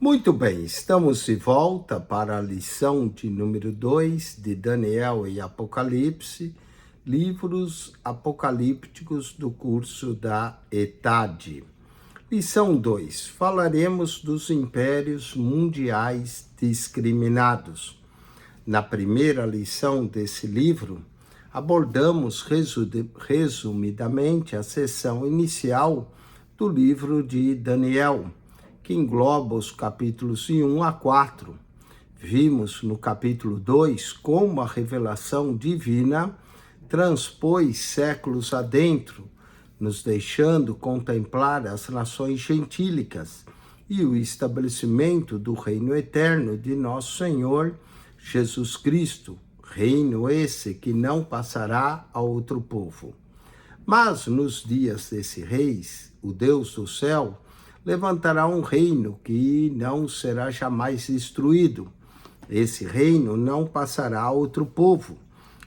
Muito bem, estamos de volta para a lição de número 2 de Daniel e Apocalipse, livros apocalípticos do curso da ETAD. Lição 2, falaremos dos impérios mundiais discriminados. Na primeira lição desse livro, abordamos resumidamente a seção inicial do livro de Daniel, que engloba os capítulos de 1 a 4. Vimos no capítulo 2 como a revelação divina transpôs séculos adentro, nos deixando contemplar as nações gentílicas e o estabelecimento do reino eterno de nosso Senhor Jesus Cristo, reino esse que não passará a outro povo. Mas nos dias desse rei, o Deus do céu levantará um reino que não será jamais destruído. Esse reino não passará a outro povo.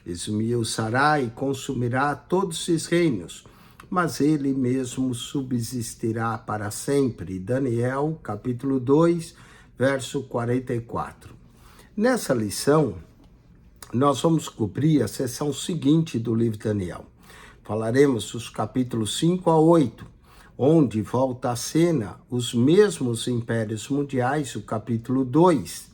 Esmiuçará e consumirá todos esses reinos, mas ele mesmo subsistirá para sempre. Daniel, capítulo 2, verso 44. Nessa lição, nós vamos cobrir a seção seguinte do livro de Daniel. Falaremos dos capítulos 5 a 8, onde volta à cena os mesmos impérios mundiais, o capítulo 2.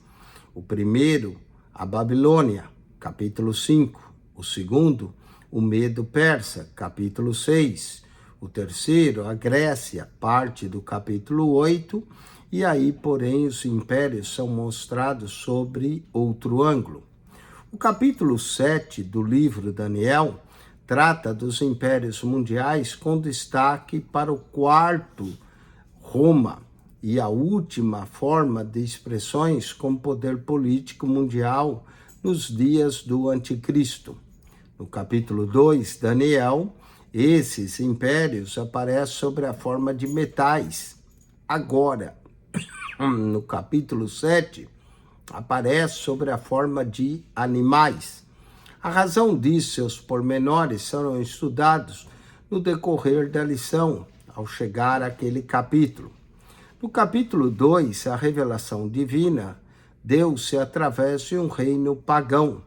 O primeiro, a Babilônia, capítulo 5. O segundo, o Medo Persa, capítulo 6. O terceiro, a Grécia, parte do capítulo 8. E aí, porém, os impérios são mostrados sobre outro ângulo. O capítulo 7 do livro Daniel trata dos impérios mundiais com destaque para o quarto, Roma, e a última forma de expressões como poder político mundial nos dias do Anticristo. No capítulo 2, Daniel, esses impérios aparecem sob a forma de metais. Agora, no capítulo 7, aparece sob a forma de animais. A razão disso, seus pormenores serão estudados no decorrer da lição, ao chegar àquele capítulo. No capítulo 2, a revelação divina deu-se através de um reino pagão.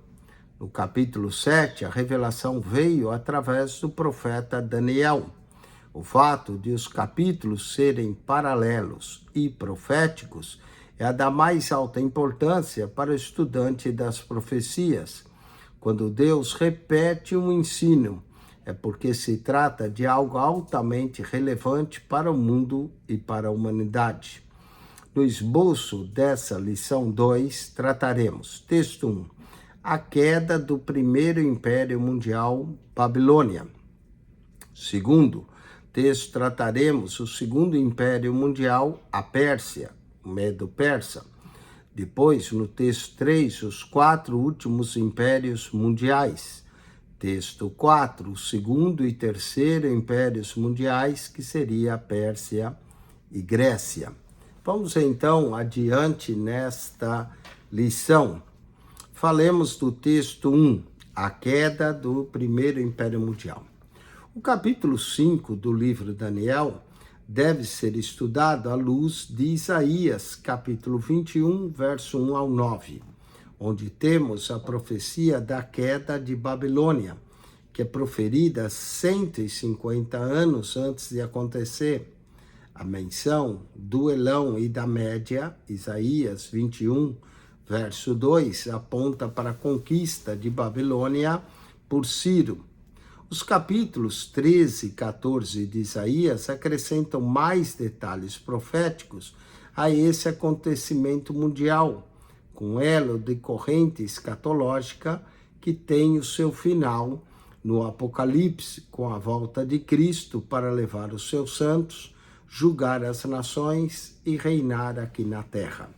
No capítulo 7, a revelação veio através do profeta Daniel. O fato de os capítulos serem paralelos e proféticos é a da mais alta importância para o estudante das profecias. Quando Deus repete um ensino, é porque se trata de algo altamente relevante para o mundo e para a humanidade. No esboço dessa lição 2, trataremos, texto 1, a queda do primeiro império mundial, Babilônia. Segundo texto, trataremos o segundo império mundial, a Pérsia, o Medo-Persa. Depois, no texto 3, os 4 últimos impérios mundiais. Texto 4, o segundo e terceiro impérios mundiais, que seria a Pérsia e Grécia. Vamos então adiante nesta lição. Falemos do texto 1, a queda do primeiro império mundial. O capítulo 5 do livro Daniel deve ser estudado à luz de Isaías, capítulo 21, verso 1 ao 9, onde temos a profecia da queda de Babilônia, que é proferida 150 anos antes de acontecer. A menção do Elão e da Média, Isaías 21, verso 2, aponta para a conquista de Babilônia por Ciro. Os capítulos 13 e 14 de Isaías acrescentam mais detalhes proféticos a esse acontecimento mundial, com elo de corrente escatológica que tem o seu final no Apocalipse, com a volta de Cristo para levar os seus santos, julgar as nações e reinar aqui na terra.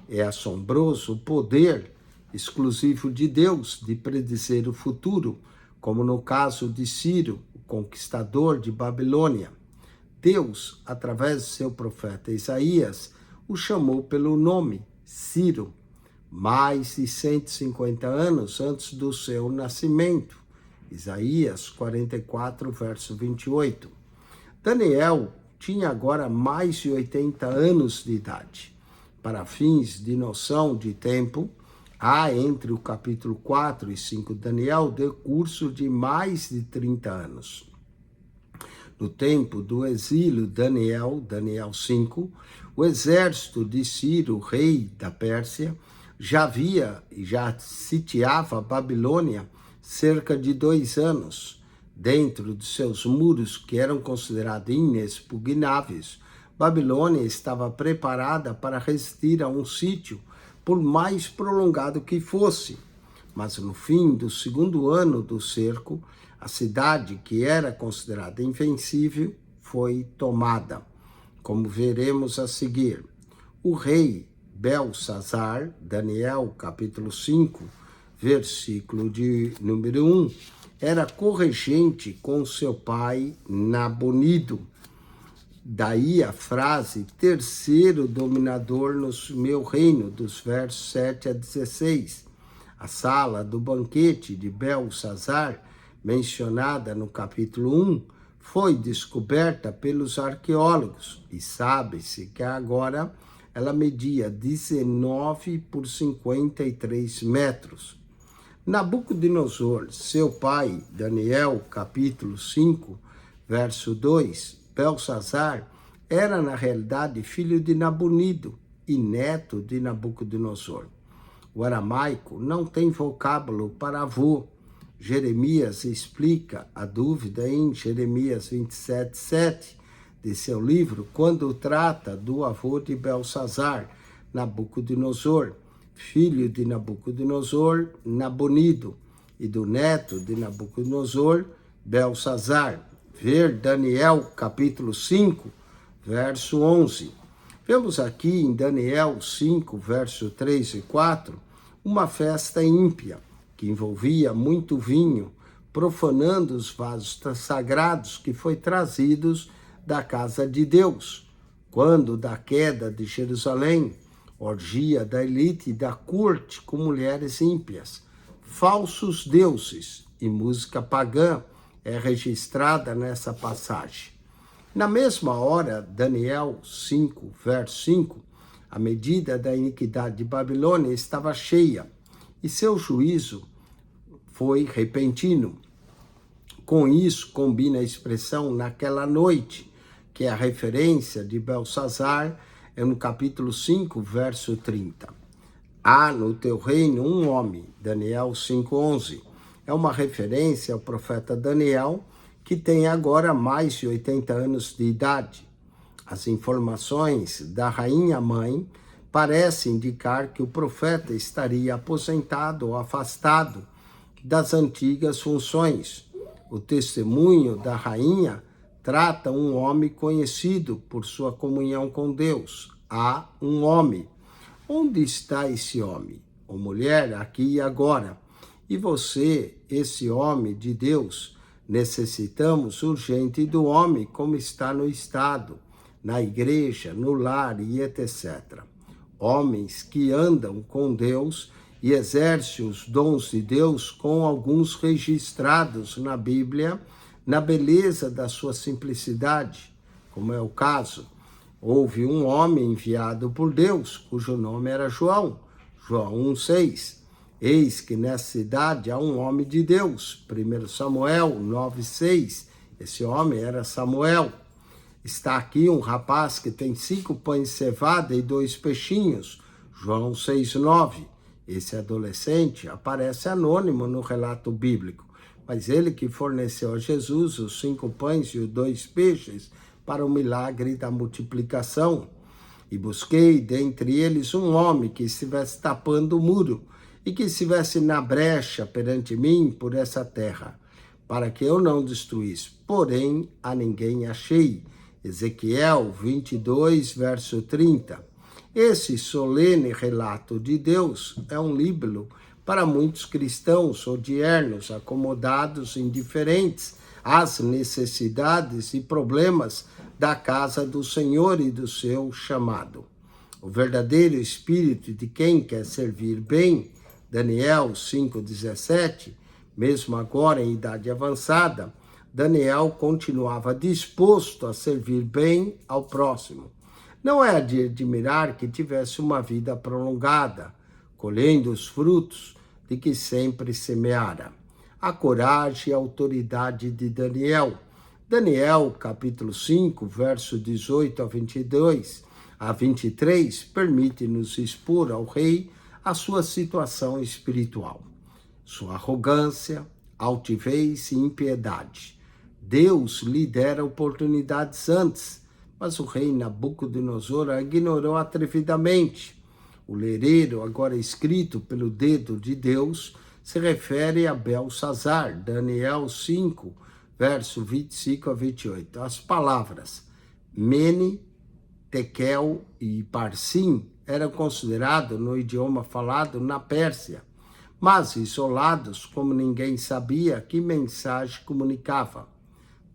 É assombroso o poder exclusivo de Deus de predizer o futuro, como no caso de Ciro, o conquistador de Babilônia. Deus, através de seu profeta Isaías, o chamou pelo nome Ciro, mais de 150 anos antes do seu nascimento. Isaías 44, verso 28. Daniel tinha agora mais de 80 anos de idade. Para fins de noção de tempo, há entre o capítulo 4 e 5 de Daniel decurso de mais de 30 anos. No tempo do exílio Daniel 5, o exército de Ciro, rei da Pérsia, já sitiava a Babilônia cerca de 2 anos. Dentro de seus muros, que eram considerados inexpugnáveis, Babilônia estava preparada para resistir a um sítio, por mais prolongado que fosse. Mas no fim do 2º ano do cerco, a cidade, que era considerada invencível, foi tomada, como veremos a seguir. O rei Belsazar, Daniel capítulo 5, versículo de número 1, era corregente com seu pai Nabonido. Daí a frase, terceiro dominador no meu reino, dos versos 7 a 16. A sala do banquete de Belsazar, mencionada no capítulo 1, foi descoberta pelos arqueólogos e sabe-se que agora ela media 19 por 53 metros. Nabucodonosor, seu pai, Daniel, capítulo 5, verso 2, Belsazar era na realidade filho de Nabonido e neto de Nabucodonosor. O aramaico não tem vocábulo para avô. Jeremias explica a dúvida em Jeremias 27:7 de seu livro, quando trata do avô de Belsazar, Nabucodonosor, filho de Nabucodonosor, Nabonido, e do neto de Nabucodonosor, Belsazar. Ver Daniel capítulo 5, verso 11. Vemos aqui em Daniel 5, verso 3 e 4, uma festa ímpia, que envolvia muito vinho, profanando os vasos sagrados que foi trazidos da casa de Deus. Quando da queda de Jerusalém, orgia da elite da corte com mulheres ímpias, falsos deuses e música pagã é registrada nessa passagem. Na mesma hora, Daniel 5, verso 5, a medida da iniquidade de Babilônia estava cheia e seu juízo foi repentino. Com isso, combina a expressão naquela noite, que é a referência de Belsazar, é no capítulo 5, verso 30. Há no teu reino um homem, Daniel 5:11. É uma referência ao profeta Daniel, que tem agora mais de 80 anos de idade. As informações da rainha mãe parecem indicar que o profeta estaria aposentado ou afastado das antigas funções. O testemunho da rainha trata um homem conhecido por sua comunhão com Deus. Há um homem. Onde está esse homem? Ou mulher, aqui e agora? E você, esse homem de Deus, necessitamos urgente do homem como está no Estado, na igreja, no lar e etc. Homens que andam com Deus e exercem os dons de Deus com alguns registrados na Bíblia, na beleza da sua simplicidade, como é o caso. Houve um homem enviado por Deus, cujo nome era João, João 1:6. Eis que nessa cidade há um homem de Deus, 1 Samuel 9:6. Esse homem era Samuel. Está aqui um rapaz que tem 5 pães de cevada e 2 peixinhos, João 6:9. Esse adolescente aparece anônimo no relato bíblico, mas ele que forneceu a Jesus os 5 pães e os 2 peixes para o milagre da multiplicação. E busquei dentre eles um homem que estivesse tapando o muro e que estivesse na brecha perante mim por essa terra, para que eu não destruísse. Porém, a ninguém achei. Ezequiel 22, verso 30. Esse solene relato de Deus é um líbelo para muitos cristãos odiernos, acomodados, indiferentes às necessidades e problemas da casa do Senhor e do seu chamado. O verdadeiro espírito de quem quer servir bem, Daniel 5:17, mesmo agora em idade avançada, Daniel continuava disposto a servir bem ao próximo. Não é de admirar que tivesse uma vida prolongada, colhendo os frutos de que sempre semeara. A coragem e a autoridade de Daniel. Daniel, capítulo 5, verso 18 a 23, permite-nos expor ao rei a sua situação espiritual, sua arrogância, altivez e impiedade. Deus lhe dera oportunidades antes, mas o rei Nabucodonosor a ignorou atrevidamente. O lereiro, agora escrito pelo dedo de Deus, se refere a Belsazar, Daniel 5, verso 25 a 28. As palavras Mene, Tekel e Parsim eram considerados no idioma falado na Pérsia, mas isolados como ninguém sabia que mensagem comunicava.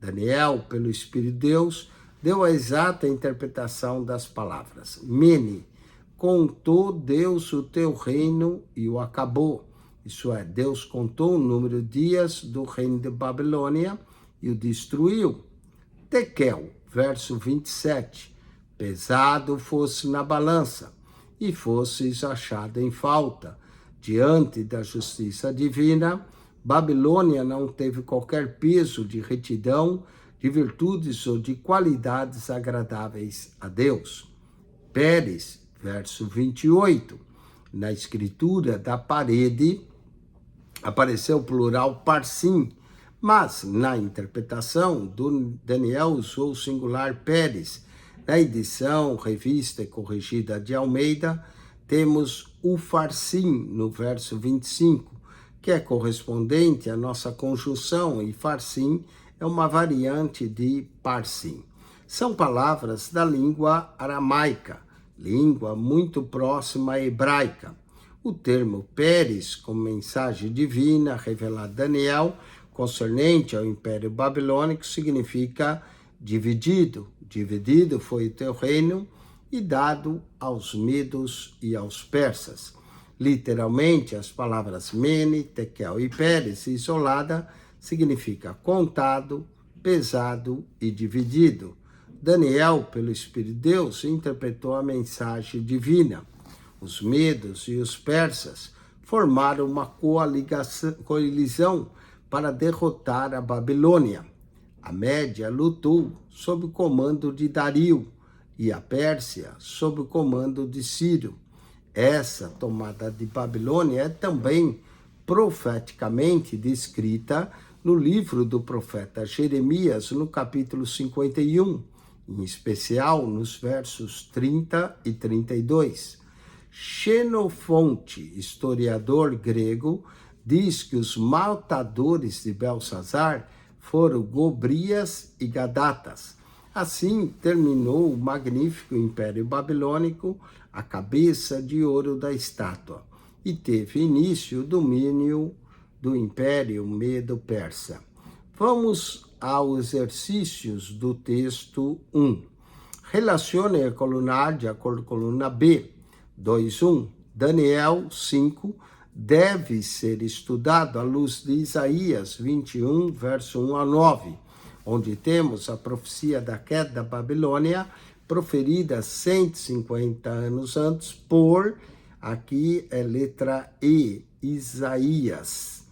Daniel, pelo Espírito de Deus, deu a exata interpretação das palavras. Mene, contou Deus o teu reino e o acabou. Isso é, Deus contou o número de dias do reino de Babilônia e o destruiu. Tekel, verso 27, pesado fosse na balança e fosses achado em falta. Diante da justiça divina, Babilônia não teve qualquer peso de retidão, de virtudes ou de qualidades agradáveis a Deus. Pérez, verso 28, na escritura da parede, apareceu o plural Parsim, mas na interpretação do Daniel usou o singular Pérez. Na edição revista e corrigida de Almeida, temos o Farsim no verso 25, que é correspondente à nossa conjunção, e Farsim é uma variante de Parsim. São palavras da língua aramaica, língua muito próxima à hebraica. O termo Pérez, como mensagem divina revelada a Daniel, concernente ao Império Babilônico, significa dividido. Dividido foi o teu reino e dado aos medos e aos persas. Literalmente, as palavras Mene, Tekel e Pérez, isolada, significa contado, pesado e dividido. Daniel, pelo Espírito de Deus, interpretou a mensagem divina. Os medos e os persas formaram uma coalizão para derrotar a Babilônia. A Média lutou sob o comando de Dario e a Pérsia sob o comando de Ciro. Essa tomada de Babilônia é também profeticamente descrita no livro do profeta Jeremias, no capítulo 51, em especial nos versos 30 e 32. Xenofonte, historiador grego, diz que os matadores de Belsazar foram Gobrias e Gadatas. Assim terminou o magnífico Império Babilônico, a cabeça de ouro da estátua, e teve início o domínio do Império Medo-Persa. Vamos aos exercícios do texto 1. Relacione a coluna A de acordo com a coluna B. 2.1. Daniel 5 deve ser estudado à luz de Isaías 21, verso 1 a 9, onde temos a profecia da queda da Babilônia, proferida 150 anos antes por, aqui é letra E, Isaías.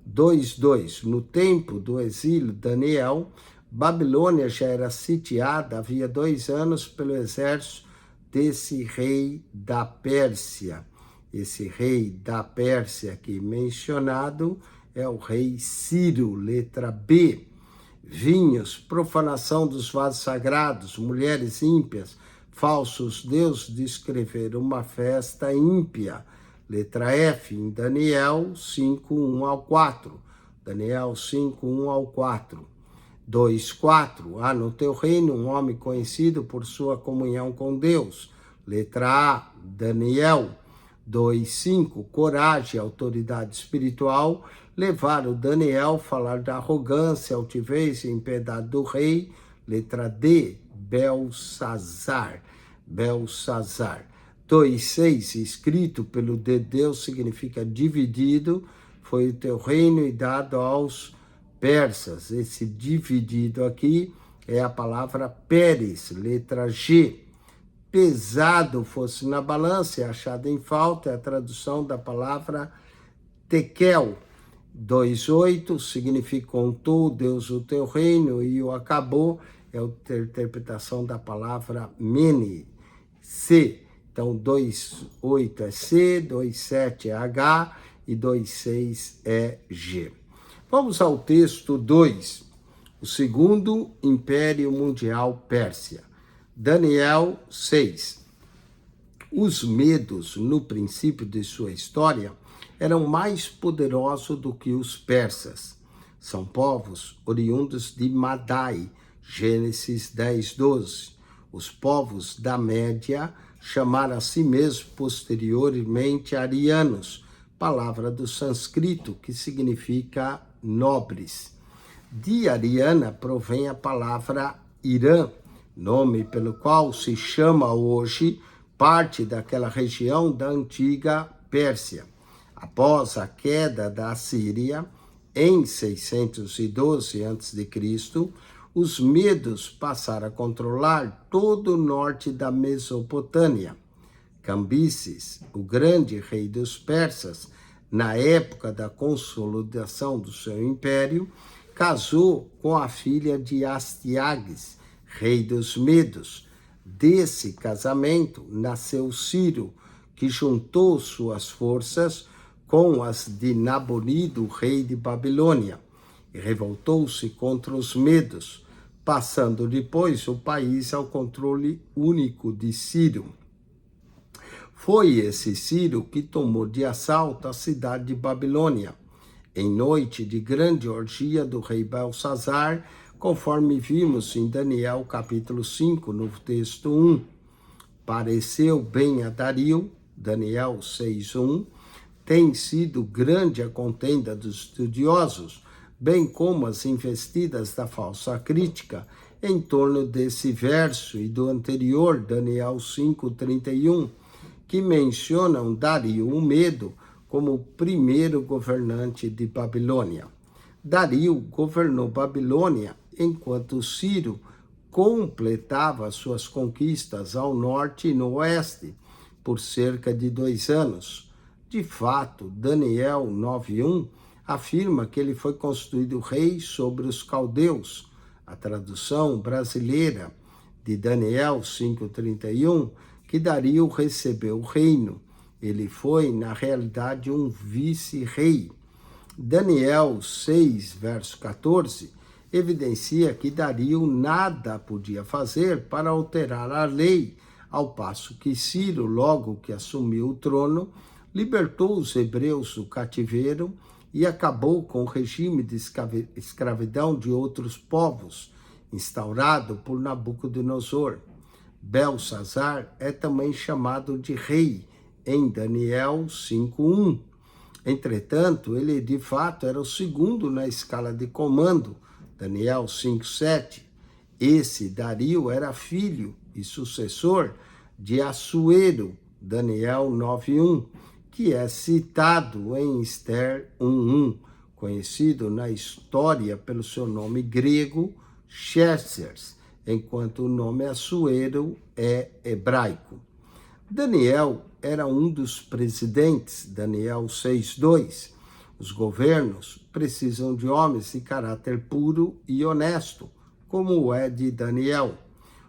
2.2. No tempo do exílio Daniel, Babilônia já era sitiada havia 2 anos pelo exército desse rei da Pérsia. Esse rei da Pérsia aqui mencionado é o rei Ciro, letra B. Vinhos, profanação dos vasos sagrados, mulheres ímpias, falsos deuses descreveram uma festa ímpia. Letra F, em Daniel 5, 1 ao 4. Daniel 5, 1 ao 4. 2.4. Há no teu reino um homem conhecido por sua comunhão com Deus. Letra A, Daniel. 2.5. Coragem e autoridade espiritual levaram Daniel a falar da arrogância, altivez e impiedade do rei. Letra D, Belsazar. 2.6. Escrito pelo de Deus significa dividido, foi o teu reino e dado aos persas. Esse dividido aqui é a palavra Pérez, letra G. pesado fosse na balança, é achado em falta, é a tradução da palavra tekel. 2:8 significa contou Deus o teu reino, e o acabou é a interpretação da palavra mene, C. Então 2:8 é C, 2:7 é H e 2:6 é G. Vamos ao texto 2, o segundo Império Mundial Pérsia. Daniel 6. Os medos, no princípio de sua história, eram mais poderosos do que os persas. São povos oriundos de Madai, Gênesis 10:12. Os povos da Média chamaram a si mesmos posteriormente arianos, palavra do sânscrito que significa nobres. De Ariana provém a palavra Irã, nome pelo qual se chama hoje parte daquela região da antiga Pérsia. Após a queda da Assíria, em 612 a.C., os medos passaram a controlar todo o norte da Mesopotâmia. Cambises, o grande rei dos persas, na época da consolidação do seu império, casou com a filha de Astiages, rei dos medos. Desse casamento nasceu Ciro, que juntou suas forças com as de Nabonido, rei de Babilônia, e revoltou-se contra os medos, passando depois o país ao controle único de Ciro. Foi esse Ciro que tomou de assalto a cidade de Babilônia, em noite de grande orgia do rei Belsazar, conforme vimos em Daniel capítulo 5, no texto 1. Pareceu bem a Dario, Daniel 6:1, tem sido grande a contenda dos estudiosos, bem como as investidas da falsa crítica em torno desse verso e do anterior, Daniel 5:31, que mencionam Dario o Medo como o primeiro governante de Babilônia. Dario governou Babilônia enquanto Ciro completava suas conquistas ao norte e no oeste por cerca de 2 anos. De fato, Daniel 9:1 afirma que ele foi constituído rei sobre os caldeus. A tradução brasileira de Daniel 5:31, que Dario recebeu o reino. Ele foi, na realidade, um vice-rei. Daniel 6, verso 14, evidencia que Dario nada podia fazer para alterar a lei, ao passo que Ciro, logo que assumiu o trono, libertou os hebreus do cativeiro e acabou com o regime de escravidão de outros povos, instaurado por Nabucodonosor. Belsazar é também chamado de rei em Daniel 5:1. Entretanto, ele de fato era o segundo na escala de comando, Daniel 5:7. Esse Dario era filho e sucessor de Assuero, Daniel 9:1, que é citado em Esther 1:1, conhecido na história pelo seu nome grego, Xerxes, enquanto o nome Assuero é hebraico. Daniel era um dos presidentes, Daniel 6:2. Os governos precisam de homens de caráter puro e honesto, como é de Daniel.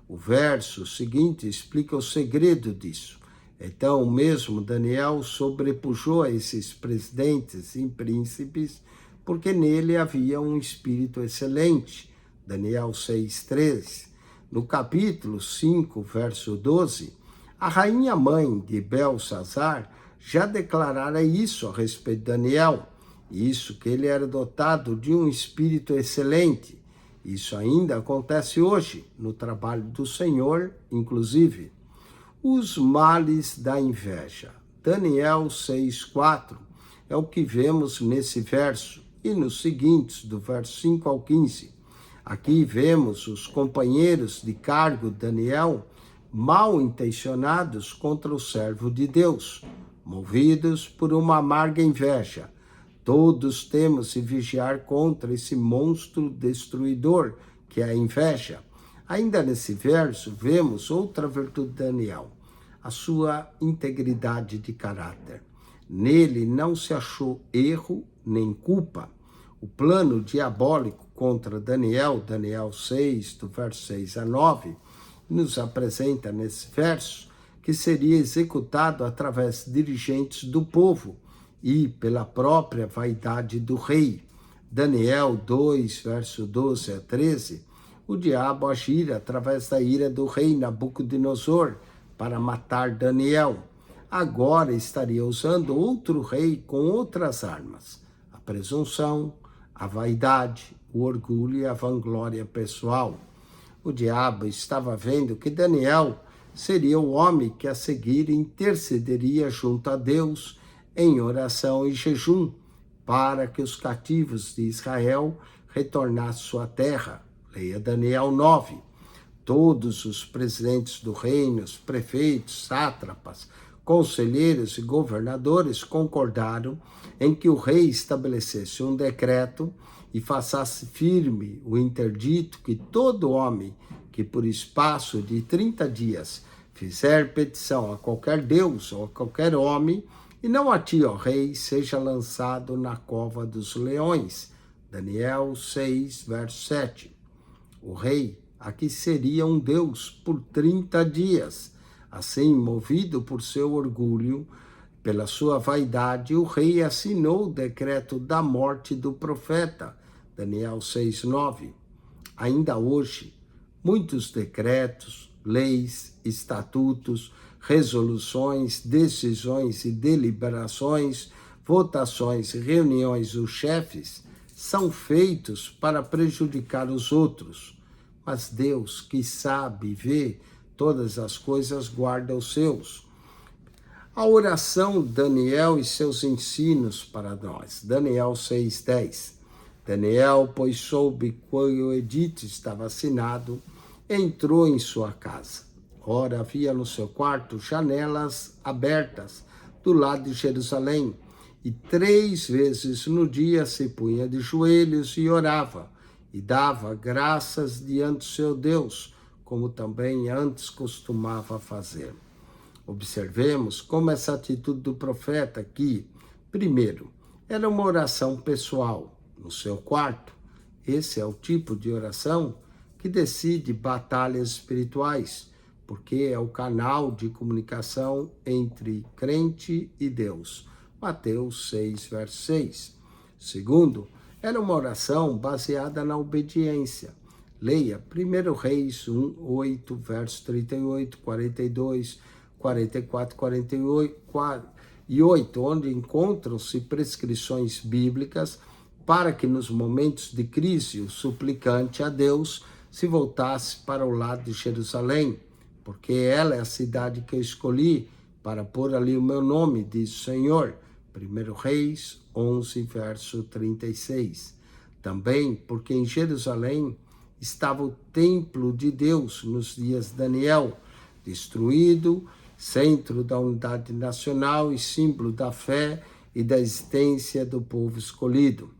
O verso seguinte explica o segredo disso. Então, mesmo Daniel sobrepujou a esses presidentes e príncipes, porque nele havia um espírito excelente. Daniel 6:3. No capítulo 5, verso 12, a rainha mãe de Belsazar já declarara isso a respeito de Daniel, isso que ele era dotado de um espírito excelente. Isso ainda acontece hoje, no trabalho do Senhor, inclusive. Os males da inveja. Daniel 6:4 é o que vemos nesse verso e nos seguintes, do verso 5 ao 15. Aqui vemos os companheiros de cargo de Daniel mal intencionados contra o servo de Deus, movidos por uma amarga inveja. Todos temos de vigiar contra esse monstro destruidor, que é a inveja. Ainda nesse verso, vemos outra virtude de Daniel, a sua integridade de caráter. Nele não se achou erro nem culpa. O plano diabólico contra Daniel, Daniel 6, do verso 6 a 9, nos apresenta nesse verso que seria executado através de dirigentes do povo e pela própria vaidade do rei. Daniel 2, verso 12 a 13, o diabo agira através da ira do rei Nabucodonosor para matar Daniel. Agora estaria usando outro rei com outras armas: a presunção, a vaidade, o orgulho e a vanglória pessoal. O diabo estava vendo que Daniel seria o homem que a seguir intercederia junto a Deus em oração e jejum para que os cativos de Israel retornassem à sua terra. Leia Daniel 9. Todos os presidentes do reino, os prefeitos, sátrapas, conselheiros e governadores concordaram em que o rei estabelecesse um decreto e façasse firme o interdito que todo homem que por espaço de 30 dias fizer petição a qualquer deus ou a qualquer homem e não a ti, ó rei, seja lançado na cova dos leões. Daniel 6, verso 7. O rei aqui seria um deus por 30 dias. Assim, movido por seu orgulho, pela sua vaidade, o rei assinou o decreto da morte do profeta. Daniel 6, 9. Ainda hoje, muitos decretos, leis, estatutos, resoluções, decisões e deliberações, votações e reuniões dos chefes são feitos para prejudicar os outros. Mas Deus, que sabe e vê todas as coisas, guarda os seus. A oração de Daniel e seus ensinos para nós. Daniel 6:10. Daniel, pois soube que o edito estava assinado, entrou em sua casa. Ora, havia no seu quarto janelas abertas do lado de Jerusalém, e 3 vezes no dia se punha de joelhos e orava, e dava graças diante do seu Deus, como também antes costumava fazer. Observemos como essa atitude do profeta aqui, primeiro, era uma oração pessoal, no seu quarto. Esse é o tipo de oração que decide batalhas espirituais, porque é o canal de comunicação entre crente e Deus. Mateus 6, verso 6. Segundo, era uma oração baseada na obediência. Leia 1 Reis 1, 8, verso 38, 42, 44, 48 e 8, onde encontram-se prescrições bíblicas para que nos momentos de crise o suplicante a Deus se voltasse para o lado de Jerusalém, porque ela é a cidade que eu escolhi para pôr ali o meu nome, diz o Senhor. 1 Reis 11, verso 36. Também porque em Jerusalém estava o templo de Deus nos dias de Daniel, destruído, centro da unidade nacional e símbolo da fé e da existência do povo escolhido.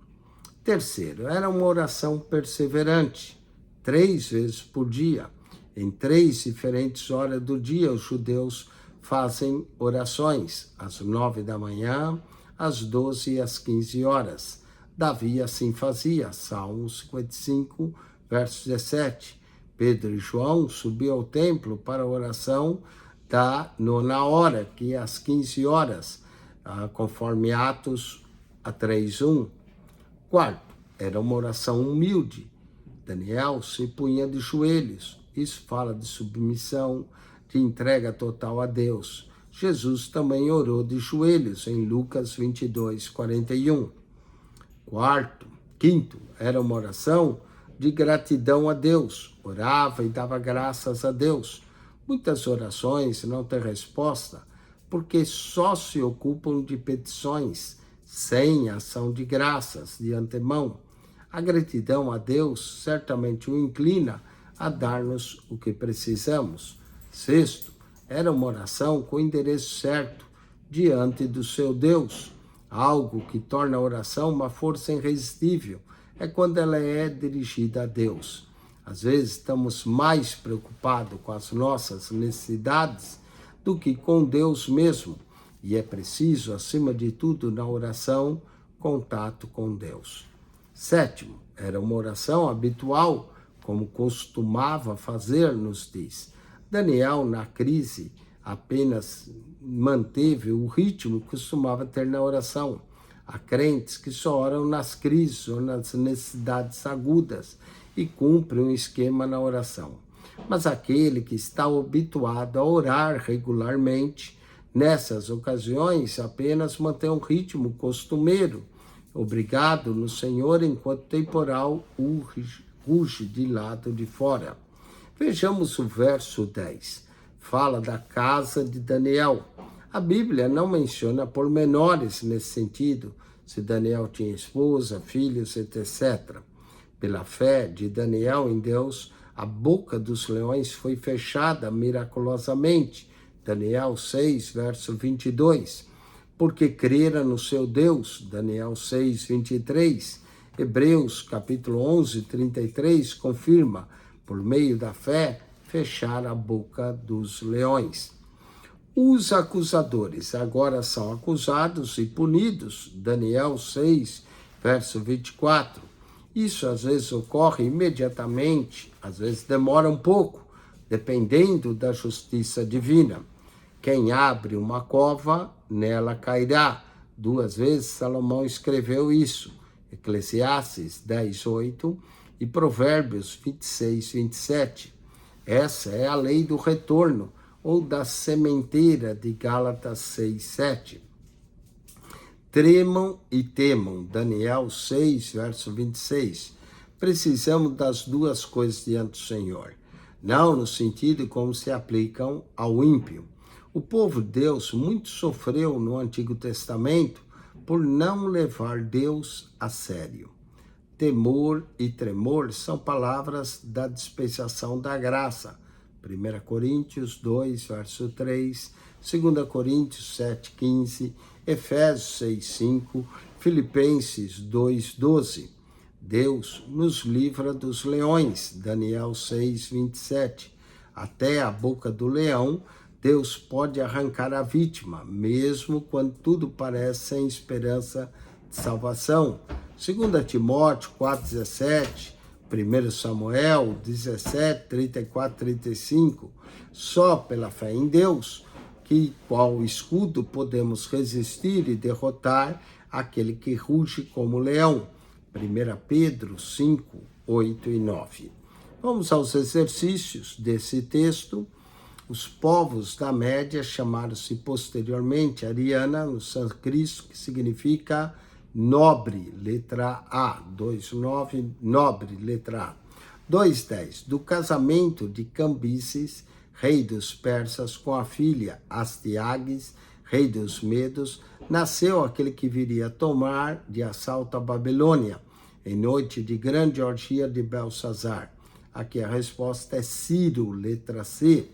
Terceiro, era uma oração perseverante, 3 vezes por dia. Em 3 diferentes horas do dia, os judeus fazem orações, às 9 da manhã, às 12 e às 15 horas. Davi assim fazia, Salmo 55, verso 17. Pedro e João subiam ao templo para a oração da 9ª hora, que é às 15 horas, conforme Atos 3:1. Quarto, era uma oração humilde. Daniel se punha de joelhos. Isso fala de submissão, de entrega total a Deus. Jesus também orou de joelhos em Lucas 22, 41. Quinto, era uma oração de gratidão a Deus. Orava e dava graças a Deus. Muitas orações não têm resposta porque só se ocupam de petições, sem ação de graças de antemão. A gratidão a Deus certamente o inclina a dar-nos o que precisamos. Sexto, era uma oração com o endereço certo diante do seu Deus. Algo que torna a oração uma força irresistível é quando ela é dirigida a Deus. Às vezes estamos mais preocupados com as nossas necessidades do que com Deus mesmo. E é preciso, acima de tudo, na oração, contato com Deus. Sétimo, era uma oração habitual, como costumava fazer, nos diz. Daniel, na crise, apenas manteve o ritmo que costumava ter na oração. Há crentes que só oram nas crises ou nas necessidades agudas e cumprem um esquema na oração. Mas aquele que está habituado a orar regularmente, nessas ocasiões apenas mantém um ritmo costumeiro, obrigado no Senhor enquanto temporal ruge de lado de fora. Vejamos o verso 10. Fala da casa de Daniel. A Bíblia não menciona pormenores nesse sentido, se Daniel tinha esposa, filhos, etc. Pela fé de Daniel em Deus, a boca dos leões foi fechada miraculosamente. Daniel 6, verso 22. Porque crera no seu Deus. Daniel 6, 23. Hebreus, capítulo 11, 33, confirma, por meio da fé, fechar a boca dos leões. Os acusadores agora são acusados e punidos. Daniel 6, verso 24. Isso às vezes ocorre imediatamente, às vezes demora um pouco, dependendo da justiça divina. Quem abre uma cova, nela cairá. 2 vezes Salomão escreveu isso. Eclesiastes 10, 8 e Provérbios 26, 27. Essa é a lei do retorno, ou da sementeira de Gálatas 6, 7. Tremam e temam, Daniel 6, verso 26. Precisamos das duas coisas diante do Senhor, não no sentido como se aplicam ao ímpio. O povo de Deus muito sofreu no Antigo Testamento por não levar Deus a sério. Temor e tremor são palavras da dispensação da graça. 1 Coríntios 2, verso 3, 2 Coríntios 7, 15, Efésios 6, 5, Filipenses 2, 12. Deus nos livra dos leões, Daniel 6, 27. Até a boca do leão, Deus pode arrancar a vítima, mesmo quando tudo parece sem esperança de salvação. 2 Timóteo 4, 17, 1 Samuel 17, 34, 35. Só pela fé em Deus, que qual escudo podemos resistir e derrotar aquele que ruge como leão. 1 Pedro 5, 8 e 9. Vamos aos exercícios desse texto. Os povos da Média chamaram-se posteriormente Ariana, no sânscrito, que significa nobre, letra A. 2,9, nobre, letra A. 2,10. Do casamento de Cambises, rei dos persas, com a filha Astiages, rei dos medos, nasceu aquele que viria tomar de assalto a Babilônia, em noite de grande orgia de Belsazar. Aqui a resposta é Ciro, letra C.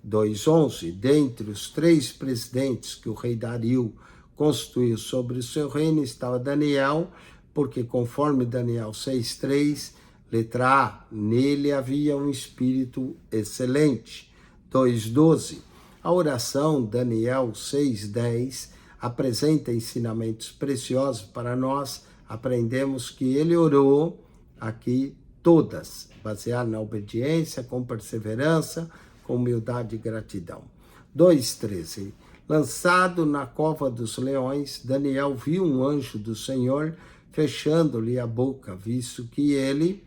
2,11. Dentre os 3 presidentes que o rei Dario constituiu sobre o seu reino estava Daniel, porque conforme Daniel 6,3, letra A, nele havia um espírito excelente. 2,12. A oração Daniel 6,10 apresenta ensinamentos preciosos para nós. Aprendemos que ele orou aqui todas, baseado na obediência, com perseverança, com humildade e gratidão. 2,13. Lançado na cova dos leões, Daniel viu um anjo do Senhor fechando-lhe a boca, visto que ele,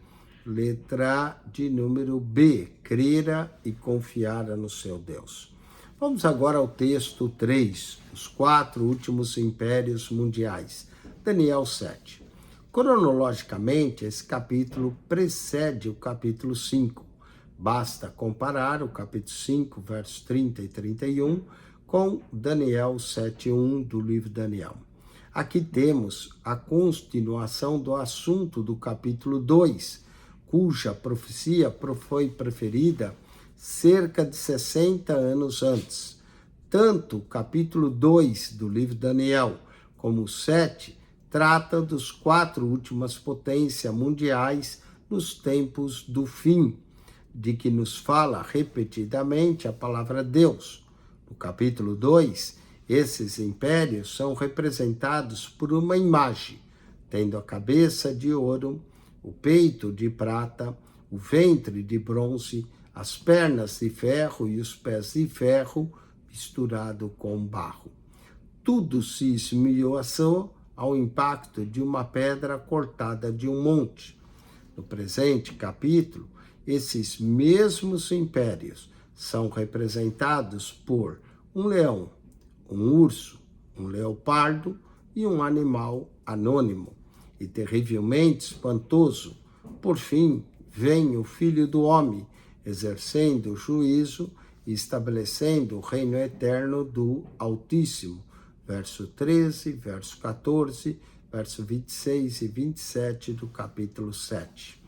letra de número B, crera e confiara no seu Deus. Vamos agora ao texto 3, os 4 últimos impérios mundiais. Daniel 7. Cronologicamente, esse capítulo precede o capítulo 5. Basta comparar o capítulo 5, versos 30 e 31, com Daniel 7:1 do livro de Daniel. Aqui temos a continuação do assunto do capítulo 2, cuja profecia foi preferida cerca de 60 anos antes. Tanto o capítulo 2 do livro de Daniel como o 7 trata dos 4 últimas potências mundiais nos tempos do fim, de que nos fala repetidamente a palavra Deus. No capítulo 2, esses impérios são representados por uma imagem, tendo a cabeça de ouro, o peito de prata, o ventre de bronze, as pernas de ferro e os pés de ferro misturado com barro. Tudo se esmiuçou ao impacto de uma pedra cortada de um monte. No presente capítulo, esses mesmos impérios são representados por um leão, um urso, um leopardo e um animal anônimo e terrivelmente espantoso. Por fim, vem o Filho do Homem, exercendo o juízo e estabelecendo o reino eterno do Altíssimo. Verso 13, verso 14, verso 26 e 27 do capítulo 7.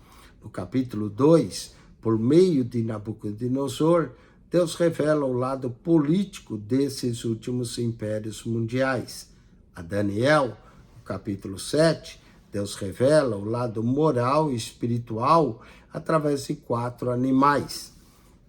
No capítulo 2, por meio de Nabucodonosor, Deus revela o lado político desses últimos impérios mundiais. A Daniel, no capítulo 7, Deus revela o lado moral e espiritual através de 4 animais.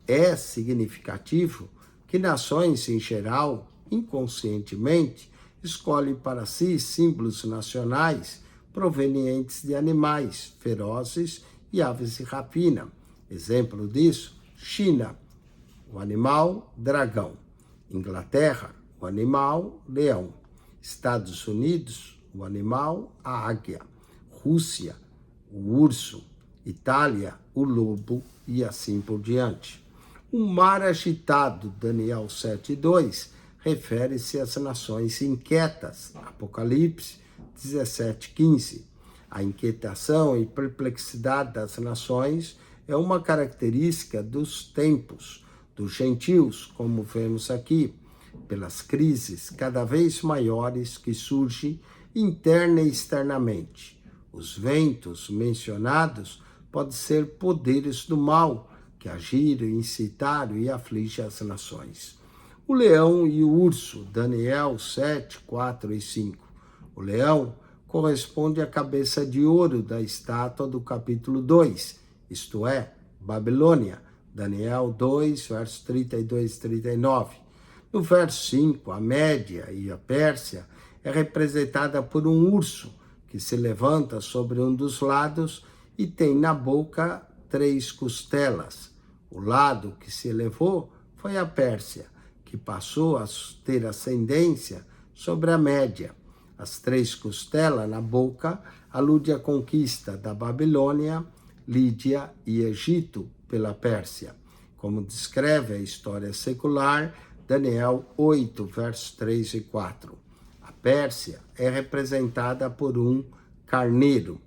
É significativo que nações em geral, inconscientemente, escolhem para si símbolos nacionais provenientes de animais ferozes e aves de rapina. Exemplo disso, China, o animal dragão. Inglaterra, o animal leão. Estados Unidos, o animal a águia. Rússia, o urso. Itália, o lobo e assim por diante. O mar agitado, Daniel 7:2, refere-se às nações inquietas, Apocalipse 17:15. A inquietação e perplexidade das nações é uma característica dos tempos, dos gentios, como vemos aqui, pelas crises cada vez maiores que surgem interna e externamente. Os ventos mencionados podem ser poderes do mal, que agiram, incitaram e afligem as nações. O leão e o urso, Daniel 7, 4 e 5. O leão corresponde à cabeça de ouro da estátua do capítulo 2, isto é, Babilônia, Daniel 2, versos 32 e 39. No verso 5, a Média e a Pérsia é representada por um urso que se levanta sobre um dos lados e tem na boca 3 costelas. O lado que se elevou foi a Pérsia, que passou a ter ascendência sobre a Média. As 3 costelas na boca aludem à conquista da Babilônia, Lídia e Egito pela Pérsia, como descreve a história secular, Daniel 8, versos 3 e 4. A Pérsia é representada por um carneiro.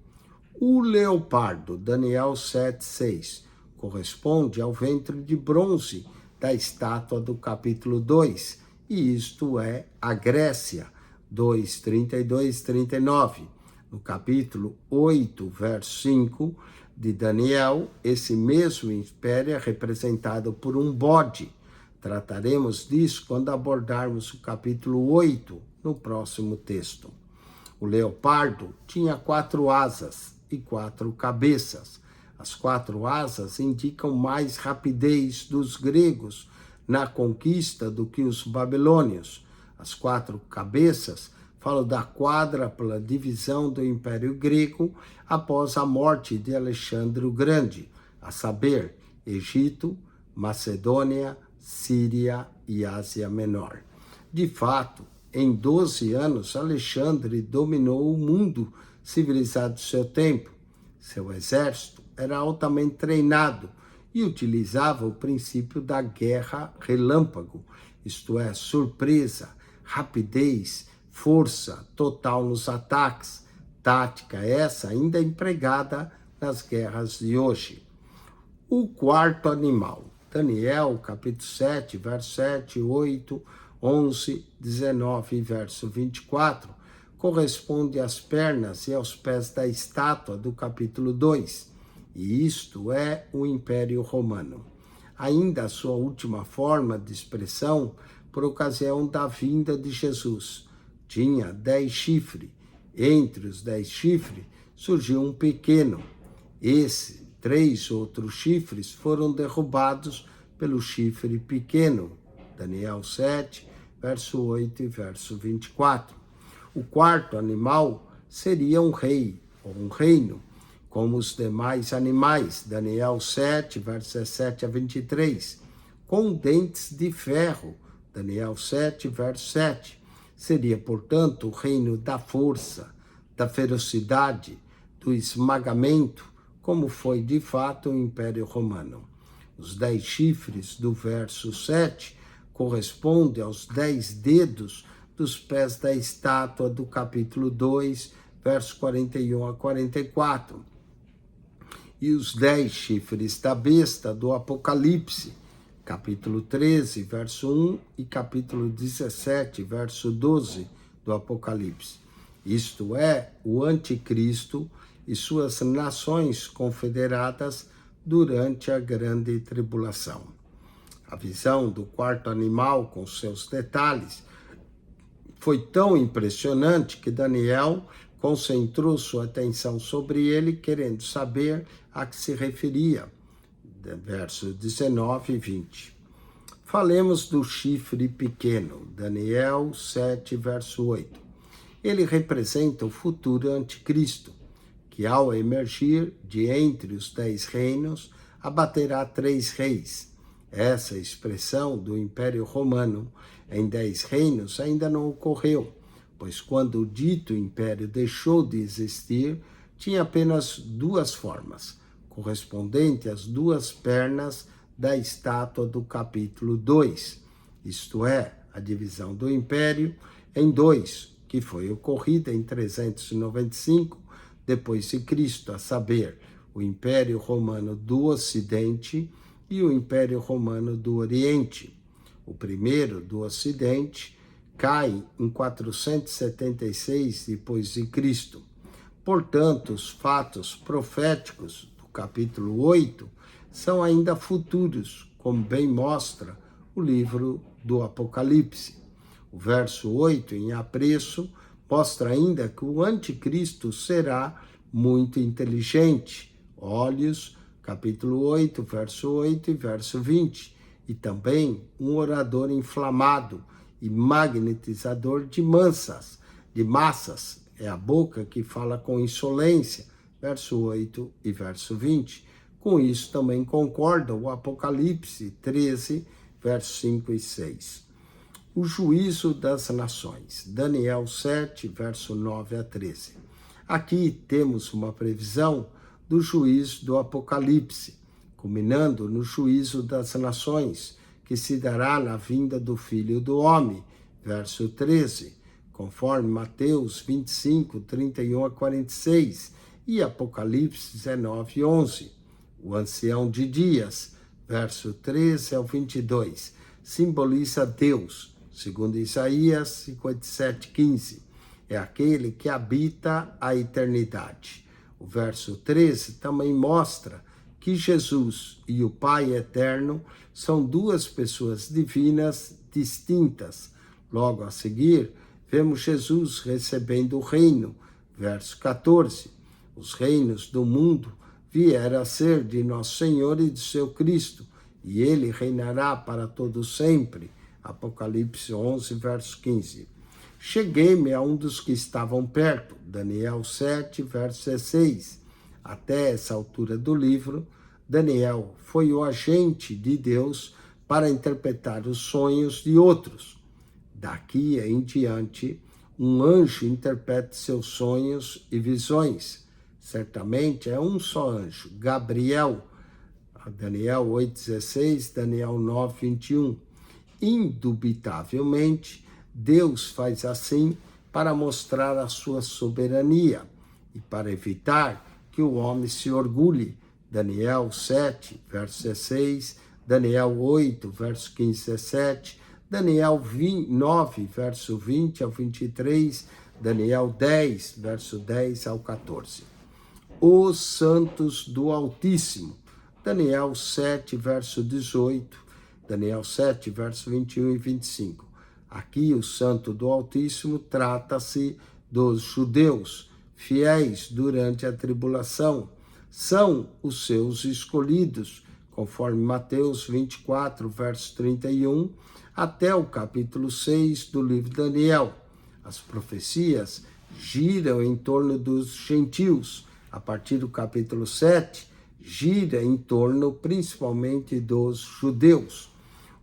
O leopardo, Daniel 7, 6, corresponde ao ventre de bronze da estátua do capítulo 2, e isto é a Grécia, 2, 32 e 39. No capítulo 8, verso 5 de Daniel, esse mesmo império é representado por um bode. Trataremos disso quando abordarmos o capítulo 8, no próximo texto. O leopardo tinha 4 asas e 4 cabeças. As 4 asas indicam mais rapidez dos gregos na conquista do que os babilônios. As 4 cabeças falam da quádrupla divisão do Império Grego após a morte de Alexandre o Grande, a saber, Egito, Macedônia, Síria e Ásia Menor. De fato, em 12 anos, Alexandre dominou o mundo civilizado do seu tempo. Seu exército era altamente treinado e utilizava o princípio da guerra relâmpago, isto é, surpresa, rapidez, força total nos ataques, tática essa ainda empregada nas guerras de hoje. O quarto animal, Daniel, capítulo 7, verso 7, 8, 11, 19 e verso 24, corresponde às pernas e aos pés da estátua do capítulo 2, e isto é o Império Romano. Ainda a sua última forma de expressão por ocasião da vinda de Jesus. Tinha 10 chifres. Entre os 10 chifres surgiu um pequeno. Três outros chifres foram derrubados pelo chifre pequeno, Daniel 7, verso 8 e verso 24. O quarto animal seria um rei, ou um reino, como os demais animais, Daniel 7, verso 17 a 23, com dentes de ferro, Daniel 7, verso 7. Seria, portanto, o reino da força, da ferocidade, do esmagamento, como foi de fato o Império Romano. Os 10 chifres do verso 7 correspondem aos 10 dedos dos pés da estátua do capítulo 2, versos 41 a 44. E os 10 chifres da besta do Apocalipse, capítulo 13, verso 1 e capítulo 17, verso 12 do Apocalipse. Isto é, o anticristo e suas nações confederadas durante a grande tribulação. A visão do quarto animal, com seus detalhes, foi tão impressionante que Daniel concentrou sua atenção sobre ele, querendo saber a que se referia. Versos 19 e 20. Falemos do chifre pequeno, Daniel 7, verso 8. Ele representa o futuro anticristo, que ao emergir de entre os 10 reinos, abaterá 3 reis. Essa expressão do Império Romano em 10 reinos ainda não ocorreu, pois quando o dito império deixou de existir, tinha apenas 2 formas, correspondente às 2 pernas da estátua do capítulo 2, isto é, a divisão do império em 2, que foi ocorrida em 395 depois de Cristo, a saber, o Império Romano do Ocidente e o Império Romano do Oriente. O primeiro, do Ocidente, cai em 476 depois de Cristo. Portanto, os fatos proféticos do capítulo 8 são ainda futuros, como bem mostra o livro do Apocalipse. O verso 8, em apreço, mostra ainda que o anticristo será muito inteligente. Olhos, capítulo 8, verso 8 e verso 20. E também um orador inflamado e magnetizador de massas. É a boca que fala com insolência. Verso 8 e verso 20. Com isso também concorda o Apocalipse 13, versos 5 e 6. O juízo das nações, Daniel 7, verso 9 a 13. Aqui temos uma previsão do juízo do Apocalipse, culminando no juízo das nações, que se dará na vinda do Filho do Homem, verso 13, conforme Mateus 25, 31 a 46 e Apocalipse 19, 11. O ancião de dias, verso 13 ao 22, simboliza Deus, segundo Isaías 57, 15, é aquele que habita a eternidade. O verso 13 também mostra que Jesus e o Pai eterno são 2 pessoas divinas distintas. Logo a seguir, vemos Jesus recebendo o reino. Verso 14, os reinos do mundo vieram a ser de nosso Senhor e de seu Cristo, e ele reinará para todo sempre. Apocalipse 11, verso 15. Cheguei-me a um dos que estavam perto, Daniel 7, verso 16. Até essa altura do livro, Daniel foi o agente de Deus para interpretar os sonhos de outros. Daqui em diante, um anjo interpreta seus sonhos e visões. Certamente é um só anjo, Gabriel, Daniel 8,16, Daniel 9, 21. Indubitavelmente, Deus faz assim para mostrar a sua soberania e para evitar que o homem se orgulhe. Daniel 7, verso 16, Daniel 8, verso 15 a 17, Daniel 9, verso 20 ao 23, Daniel 10, verso 10 ao 14. Os santos do Altíssimo, Daniel 7, verso 18, Daniel 7, verso 21 e 25. Aqui o santo do Altíssimo trata-se dos judeus, fiéis durante a tribulação, são os seus escolhidos, conforme Mateus 24, verso 31, até o capítulo 6 do livro de Daniel. As profecias giram em torno dos gentios. A partir do capítulo 7, gira em torno principalmente dos judeus.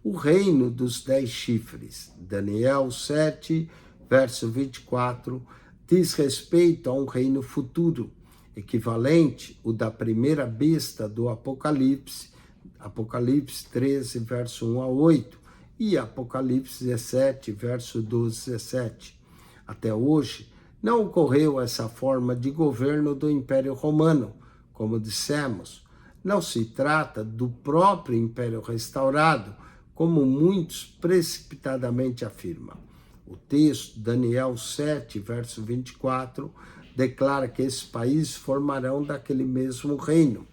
O reino dos 10 chifres, Daniel 7, verso 24, diz respeito a um reino futuro, equivalente ao da primeira besta do Apocalipse, Apocalipse 13, verso 1 a 8, e Apocalipse 17, verso 12 a 17. Até hoje, não ocorreu essa forma de governo do Império Romano, como dissemos. Não se trata do próprio Império restaurado, como muitos precipitadamente afirmam. O texto, Daniel 7, verso 24, declara que esses países formarão daquele mesmo reino.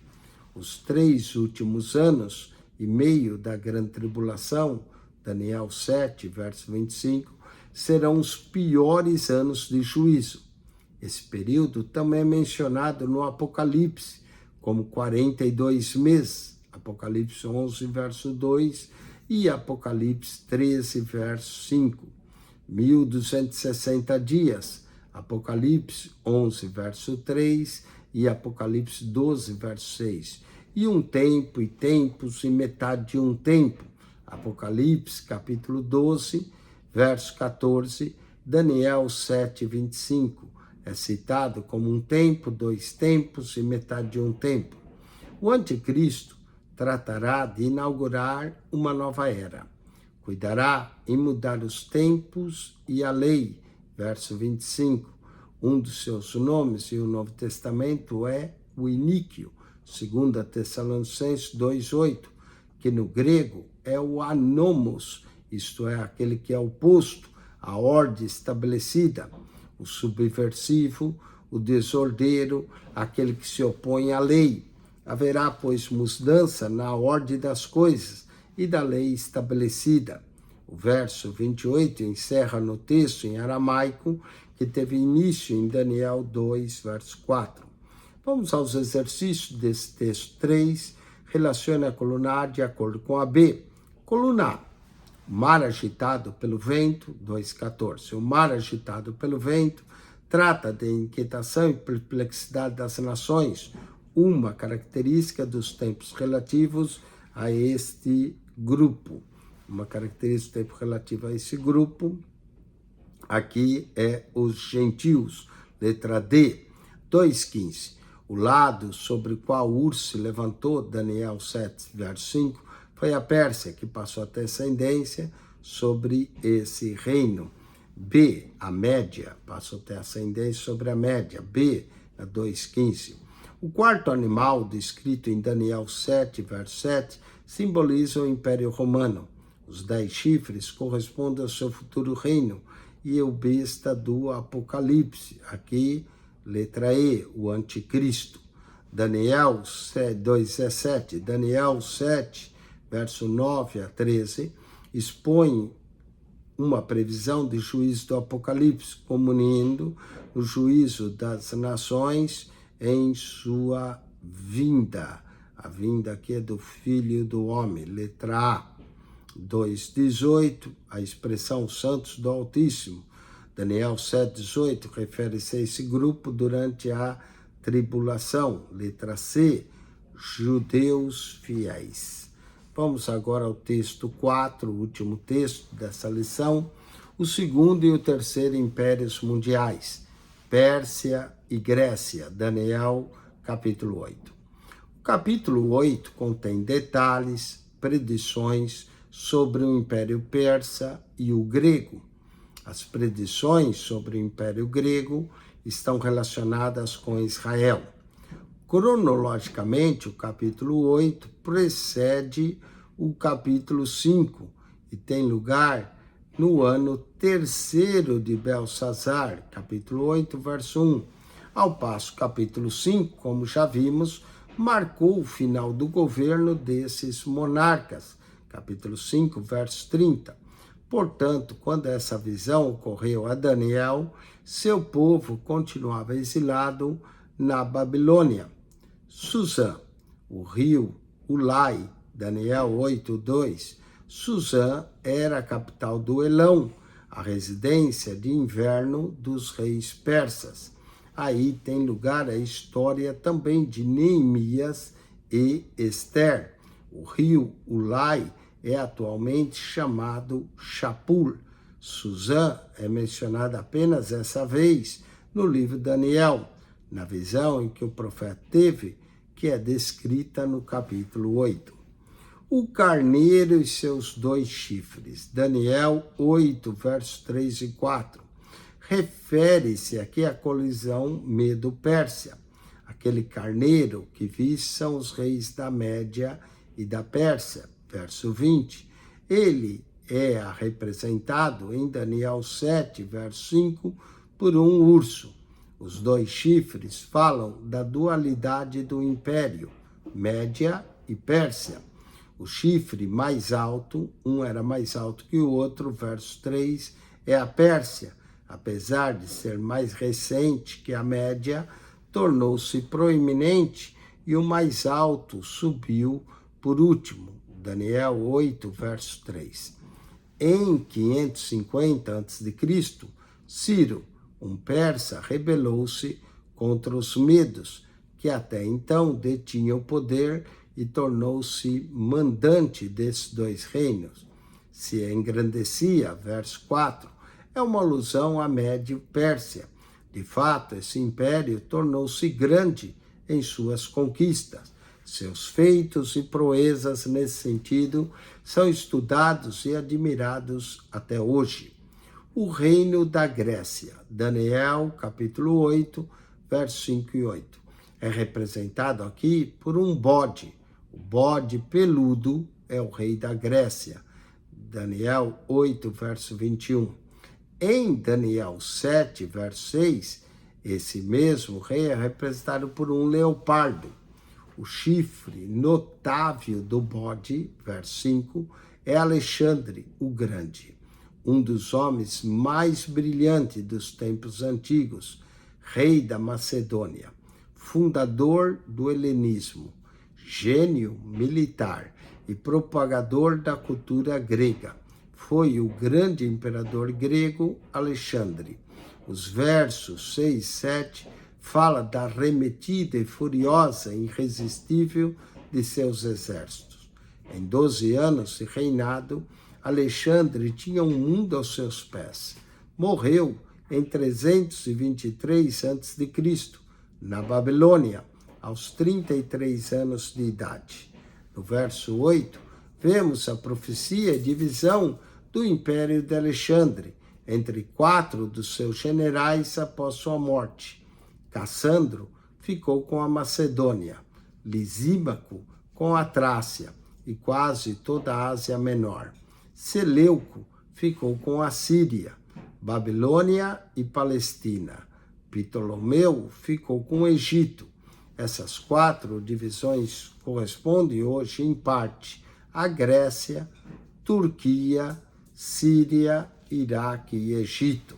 Os 3 últimos anos e meio da grande tribulação, Daniel 7, verso 25, serão os piores anos de juízo. Esse período também é mencionado no Apocalipse, como 42 meses, Apocalipse 11, verso 2, e Apocalipse 13, verso 5. 1260 dias, Apocalipse 11, verso 3, e Apocalipse 12, verso 6. E um tempo e tempos e metade de um tempo, Apocalipse capítulo 12, verso 14, Daniel 7, 25. É citado como um tempo, 2 tempos e metade de um tempo. O anticristo tratará de inaugurar uma nova era. Cuidará em mudar os tempos e a lei. Verso 25. Um dos seus nomes em o Novo Testamento é o Iníquio, 2 Tessalonicenses 2,8, que no grego é o anomos, isto é, aquele que é oposto à ordem estabelecida, o subversivo, o desordeiro, aquele que se opõe à lei. Haverá, pois, mudança na ordem das coisas e da lei estabelecida. O verso 28 encerra no texto em aramaico, que teve início em Daniel 2, verso 4. Vamos aos exercícios desse texto 3, relaciona a coluna A de acordo com a B. Coluna A, mar agitado pelo vento, 2,14. O mar agitado pelo vento trata de inquietação e perplexidade das nações, uma característica dos tempos relativos a este grupo. Uma característica do tempo relativa a esse grupo, aqui é os gentios, letra D. 2,15. O lado sobre o qual Ur se levantou, Daniel 7, verso 5, foi a Pérsia, que passou a ter ascendência sobre esse reino. B, a Média, passou a ter ascendência sobre a Média. B, a 2,15. O quarto animal, descrito em Daniel 7, verso 7, simboliza o Império Romano. Os 10 chifres correspondem ao seu futuro reino e o besta do Apocalipse. Aqui, letra E, o anticristo. Daniel 2,17. Daniel 7, verso 9 a 13, expõe uma previsão de juízo do Apocalipse, comunindo o juízo das nações em sua vinda. A vinda aqui é do Filho do Homem, letra A. 2,18, a expressão santos do Altíssimo. Daniel 7,18 refere-se a esse grupo durante a tribulação. Letra C, judeus fiéis. Vamos agora ao texto 4, o último texto dessa lição. O segundo e o terceiro impérios mundiais, Pérsia e Grécia, Daniel capítulo 8. O capítulo 8 contém detalhes, predições sobre o Império Persa e o grego. As predições sobre o Império Grego estão relacionadas com Israel. Cronologicamente, o capítulo 8 precede o capítulo 5 e tem lugar no ano terceiro de Belsazar, capítulo 8, verso 1. Ao passo, capítulo 5, como já vimos, marcou o final do governo desses monarcas, capítulo 5, verso 30. Portanto, quando essa visão ocorreu a Daniel, seu povo continuava exilado na Babilônia. Suzã, o rio Ulai, Daniel 8:2. Suzã era a capital do Elão, a residência de inverno dos reis persas. Aí tem lugar a história também de Neemias e Ester. O rio Ulai é atualmente chamado Shapur. Suzã é mencionada apenas essa vez no livro Daniel, na visão em que o profeta teve, que é descrita no capítulo 8. O carneiro e seus 2 chifres, Daniel 8, versos 3 e 4. Refere-se aqui à colisão Medo-Pérsia. Aquele carneiro que vi são os reis da Média e da Pérsia, verso 20. Ele é representado em Daniel 7, verso 5, por um urso. Os 2 chifres falam da dualidade do império, Média e Pérsia. O chifre mais alto, um era mais alto que o outro, verso 3, é a Pérsia. Apesar de ser mais recente que a Média, tornou-se proeminente e o mais alto subiu por último. Daniel 8, verso 3. Em 550 a.C., Ciro, um persa, rebelou-se contra os medos, que até então detinham o poder, e tornou-se mandante desses 2 reinos. Se engrandecia, verso 4, é uma alusão à Médio-Pérsia. De fato, esse império tornou-se grande em suas conquistas. Seus feitos e proezas nesse sentido são estudados e admirados até hoje. O reino da Grécia, Daniel, capítulo 8, versos 5 e 8. É representado aqui por um bode. O bode peludo é o rei da Grécia. Daniel 8, verso 21. Em Daniel 7, verso 6, esse mesmo rei é representado por um leopardo. O chifre notável do bode, verso 5, é Alexandre o Grande, um dos homens mais brilhantes dos tempos antigos, rei da Macedônia, fundador do helenismo, gênio militar e propagador da cultura grega. Foi o grande imperador grego Alexandre. Os versos 6 e 7 falam da arremetida e furiosa e irresistível de seus exércitos. Em 12 anos de reinado, Alexandre tinha um mundo aos seus pés. Morreu em 323 a.C., na Babilônia, aos 33 anos de idade. No verso 8, vemos a profecia e divisão do império de Alexandre entre 4 dos seus generais após sua morte. Cassandro ficou com a Macedônia, Lisímaco com a Trácia e quase toda a Ásia Menor. Seleuco ficou com a Síria, Babilônia e Palestina. Ptolomeu ficou com o Egito. Essas 4 divisões correspondem hoje, em parte, à Grécia, Turquia, Síria, Iraque e Egito.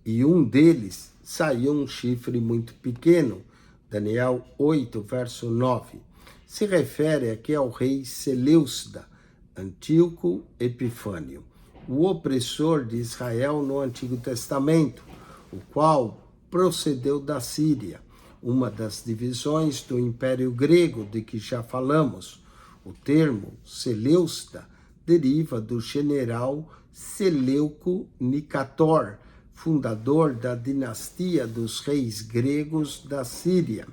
E um deles saiu um chifre muito pequeno, Daniel 8, verso 9. Se refere aqui ao rei Seleucida, Antíoco Epifânio, o opressor de Israel no Antigo Testamento, o qual procedeu da Síria, uma das divisões do Império Grego de que já falamos. O termo Seleucida deriva do general Seleuco Nicator, fundador da dinastia dos reis gregos da Síria,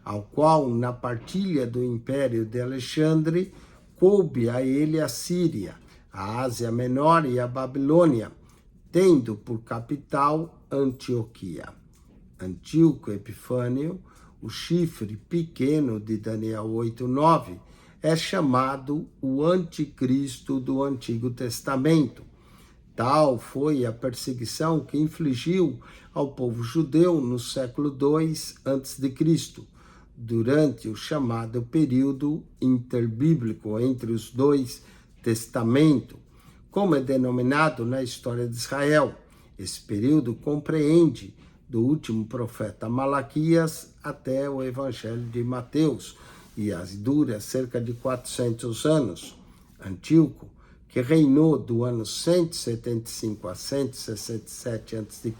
ao qual, na partilha do Império de Alexandre, coube a ele a Síria, a Ásia Menor e a Babilônia, tendo por capital Antioquia. Antíoco Epifânio, o chifre pequeno de Daniel 8:9, é chamado o anticristo do Antigo Testamento. Tal foi a perseguição que infligiu ao povo judeu no século II a.C., durante o chamado período interbíblico entre os 2 testamentos, como é denominado na história de Israel. Esse período compreende do último profeta Malaquias até o Evangelho de Mateus, e as dura cerca de 400 anos. Antíoco, que reinou do ano 175 a 167 a.C.,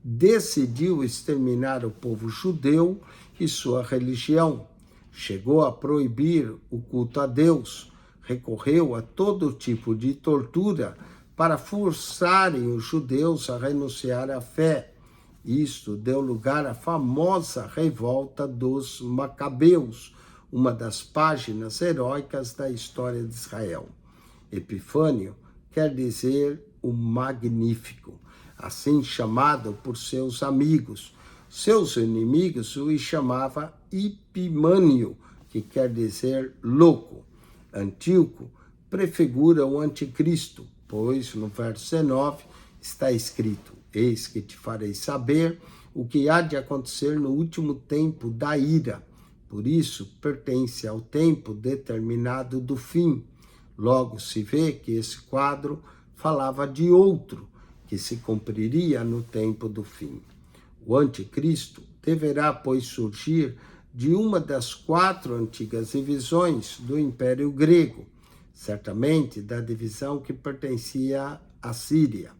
decidiu exterminar o povo judeu e sua religião. Chegou a proibir o culto a Deus, recorreu a todo tipo de tortura para forçarem os judeus a renunciar à fé. Isto deu lugar à famosa revolta dos Macabeus, uma das páginas heróicas da história de Israel. Epifânio quer dizer o magnífico, assim chamado por seus amigos. Seus inimigos o chamavam Epimânio, que quer dizer louco. Antíoco prefigura o anticristo, pois no verso 19 está escrito: eis que te farei saber o que há de acontecer no último tempo da ira. Por isso, pertence ao tempo determinado do fim. Logo se vê que esse quadro falava de outro, que se cumpriria no tempo do fim. O anticristo deverá, pois, surgir de uma das 4 antigas divisões do Império Grego, certamente da divisão que pertencia à Síria.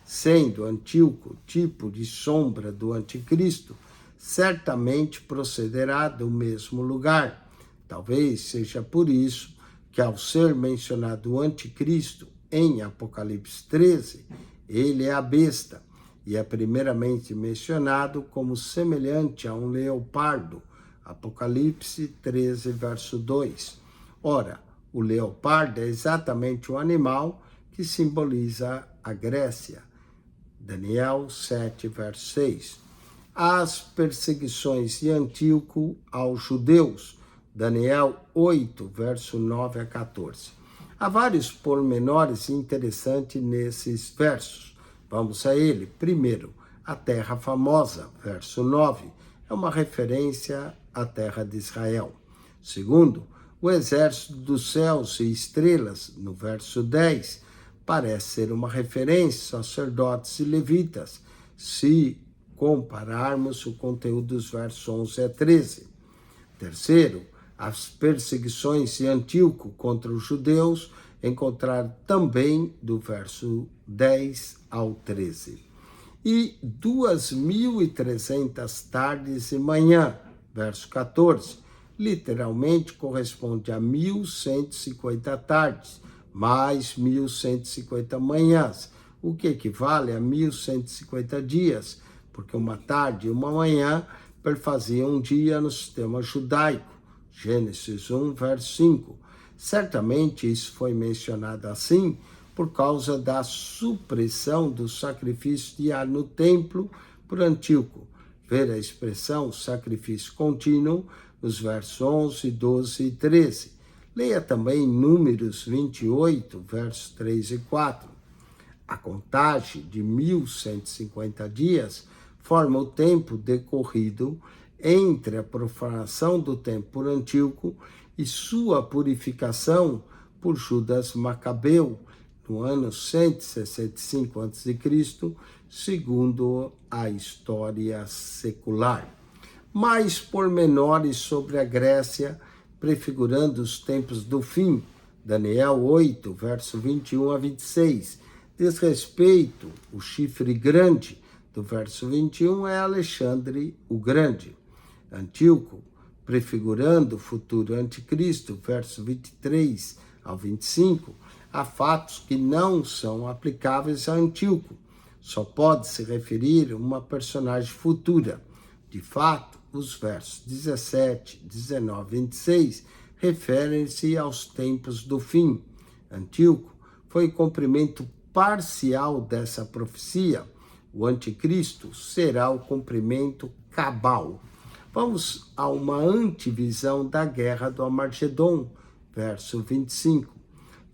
Sendo Antíoco tipo de sombra do anticristo, certamente procederá do mesmo lugar. Talvez seja por isso que, ao ser mencionado o anticristo em Apocalipse 13, ele é a besta, e é primeiramente mencionado como semelhante a um leopardo, Apocalipse 13, verso 2. Ora, o leopardo é exatamente o animal que simboliza a Grécia, Daniel 7, verso 6. As perseguições de Antíoco aos judeus, Daniel 8, verso 9 a 14. Há vários pormenores interessantes nesses versos. Vamos a ele. Primeiro, a terra famosa, verso 9, é uma referência à terra de Israel. Segundo, o exército dos céus e estrelas, no verso 10, parece ser uma referência aos sacerdotes e levitas, se compararmos o conteúdo dos versos 11 a 13. Terceiro, as perseguições de Antíoco contra os judeus, encontraram também do verso 10 ao 13. E 2.300 tardes e manhã, verso 14, literalmente corresponde a 1.150 tardes, mais 1.150 manhãs, o que equivale a 1.150 dias, porque uma tarde e uma manhã perfaziam um dia no sistema judaico. Gênesis 1, verso 5. Certamente isso foi mencionado assim por causa da supressão do sacrifício diário no templo por Antíoco. Ver a expressão sacrifício contínuo nos versos 11, 12 e 13. Leia também Números 28, versos 3 e 4. A contagem de 1.150 dias forma o tempo decorrido entre a profanação do templo por Antíoco e sua purificação por Judas Macabeu, no ano 165 a.C., segundo a história secular. Mais pormenores sobre a Grécia, prefigurando os tempos do fim, Daniel 8, verso 21 a 26. Diz respeito, o chifre grande, do verso 21, é Alexandre o Grande. Antíoco, prefigurando o futuro anticristo, verso 23 ao 25, há fatos que não são aplicáveis a Antíoco. Só pode se referir a uma personagem futura. De fato, os versos 17, 19 e 26 referem-se aos tempos do fim. Antíoco foi o cumprimento parcial dessa profecia. O anticristo será o cumprimento cabal. Vamos a uma antivisão da guerra do Armagedon, verso 25.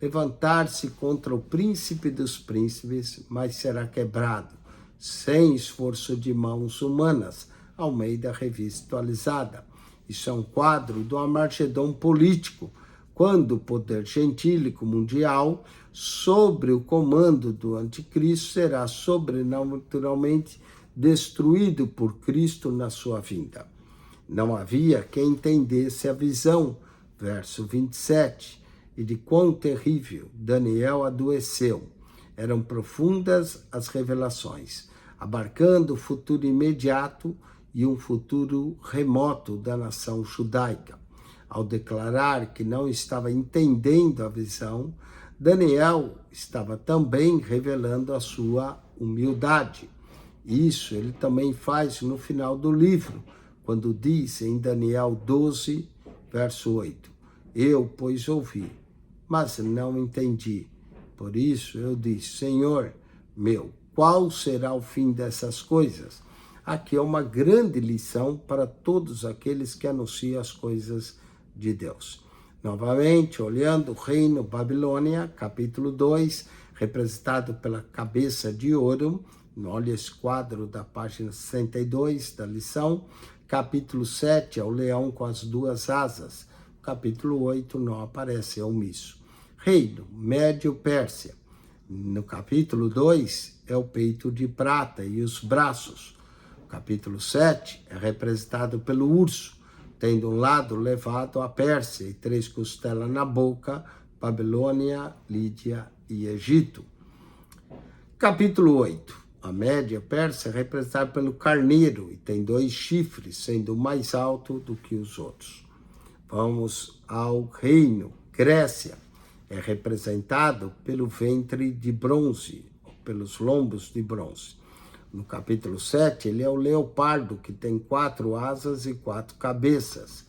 Levantar-se contra o príncipe dos príncipes, mas será quebrado, sem esforço de mãos humanas. Almeida Revista Atualizada. Isso é um quadro do Armagedon político, quando o poder gentílico mundial, sobre o comando do anticristo, será sobrenaturalmente destruído por Cristo na sua vinda. Não havia quem entendesse a visão, verso 27, e de quão terrível Daniel adoeceu. Eram profundas as revelações, abarcando o futuro imediato e um futuro remoto da nação judaica. Ao declarar que não estava entendendo a visão, Daniel estava também revelando a sua humildade. Isso ele também faz no final do livro, quando diz em Daniel 12, verso 8, eu, pois, ouvi, mas não entendi. Por isso eu disse, Senhor meu, qual será o fim dessas coisas? Aqui é uma grande lição para todos aqueles que anunciam as coisas de Deus. Novamente, olhando o reino Babilônia, capítulo 2, representado pela cabeça de ouro, olha esse quadro da página 62 da lição. Capítulo 7 é o leão com as duas asas. Capítulo 8 não aparece, é omisso. Reino Médio-Pérsia. No capítulo 2 é o peito de prata e os braços. O capítulo 7 é representado pelo urso, tendo um lado levado à Pérsia e 3 costelas na boca, Babilônia, Lídia e Egito. Capítulo 8. A média persa é representada pelo carneiro e tem 2 chifres, sendo mais alto do que os outros. Vamos ao reino Grécia. É representado pelo ventre de bronze, pelos lombos de bronze. No capítulo 7, ele é o leopardo, que tem 4 asas e 4 cabeças.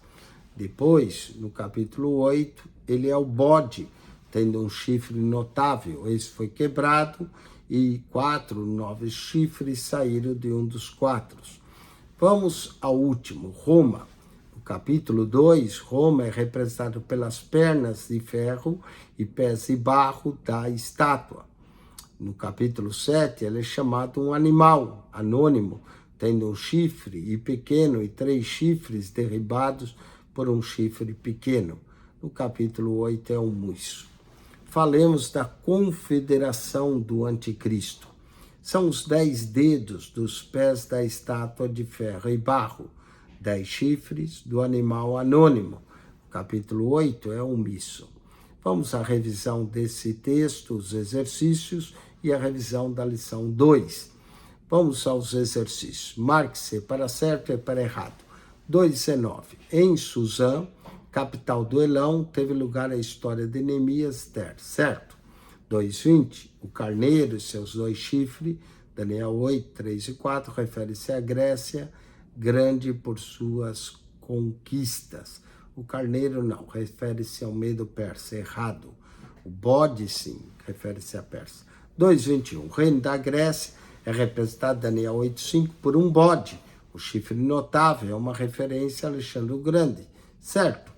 Depois, no capítulo 8, ele é o bode, tendo um chifre notável. Esse foi quebrado e 4 novos chifres saíram de um dos 4. Vamos ao último, Roma. No capítulo 2, Roma é representado pelas pernas de ferro e pés de barro da estátua. No capítulo 7, ele é chamado um animal anônimo, tendo um chifre e pequeno e 3 chifres derribados por um chifre pequeno. No capítulo 8 é um muiço. Falemos da confederação do anticristo. São os 10 dedos dos pés da estátua de ferro e barro, 10 chifres do animal anônimo. O capítulo 8 é omisso. Vamos à revisão desse texto, os exercícios e a revisão da lição 2. Vamos aos exercícios. Marque-se para certo e para errado. 2,19. Em Suzã, capital do Elão, teve lugar a história de Neemias, certo? 2,20. O carneiro e seus 2 chifres, Daniel 8, 3 e 4, refere-se à Grécia, grande por suas conquistas. O carneiro não, refere-se ao medo persa, errado. O bode, sim, refere-se à Pérsia. 2,21. O reino da Grécia é representado, Daniel 8,5, por um bode. O chifre notável é uma referência a Alexandre o Grande, certo?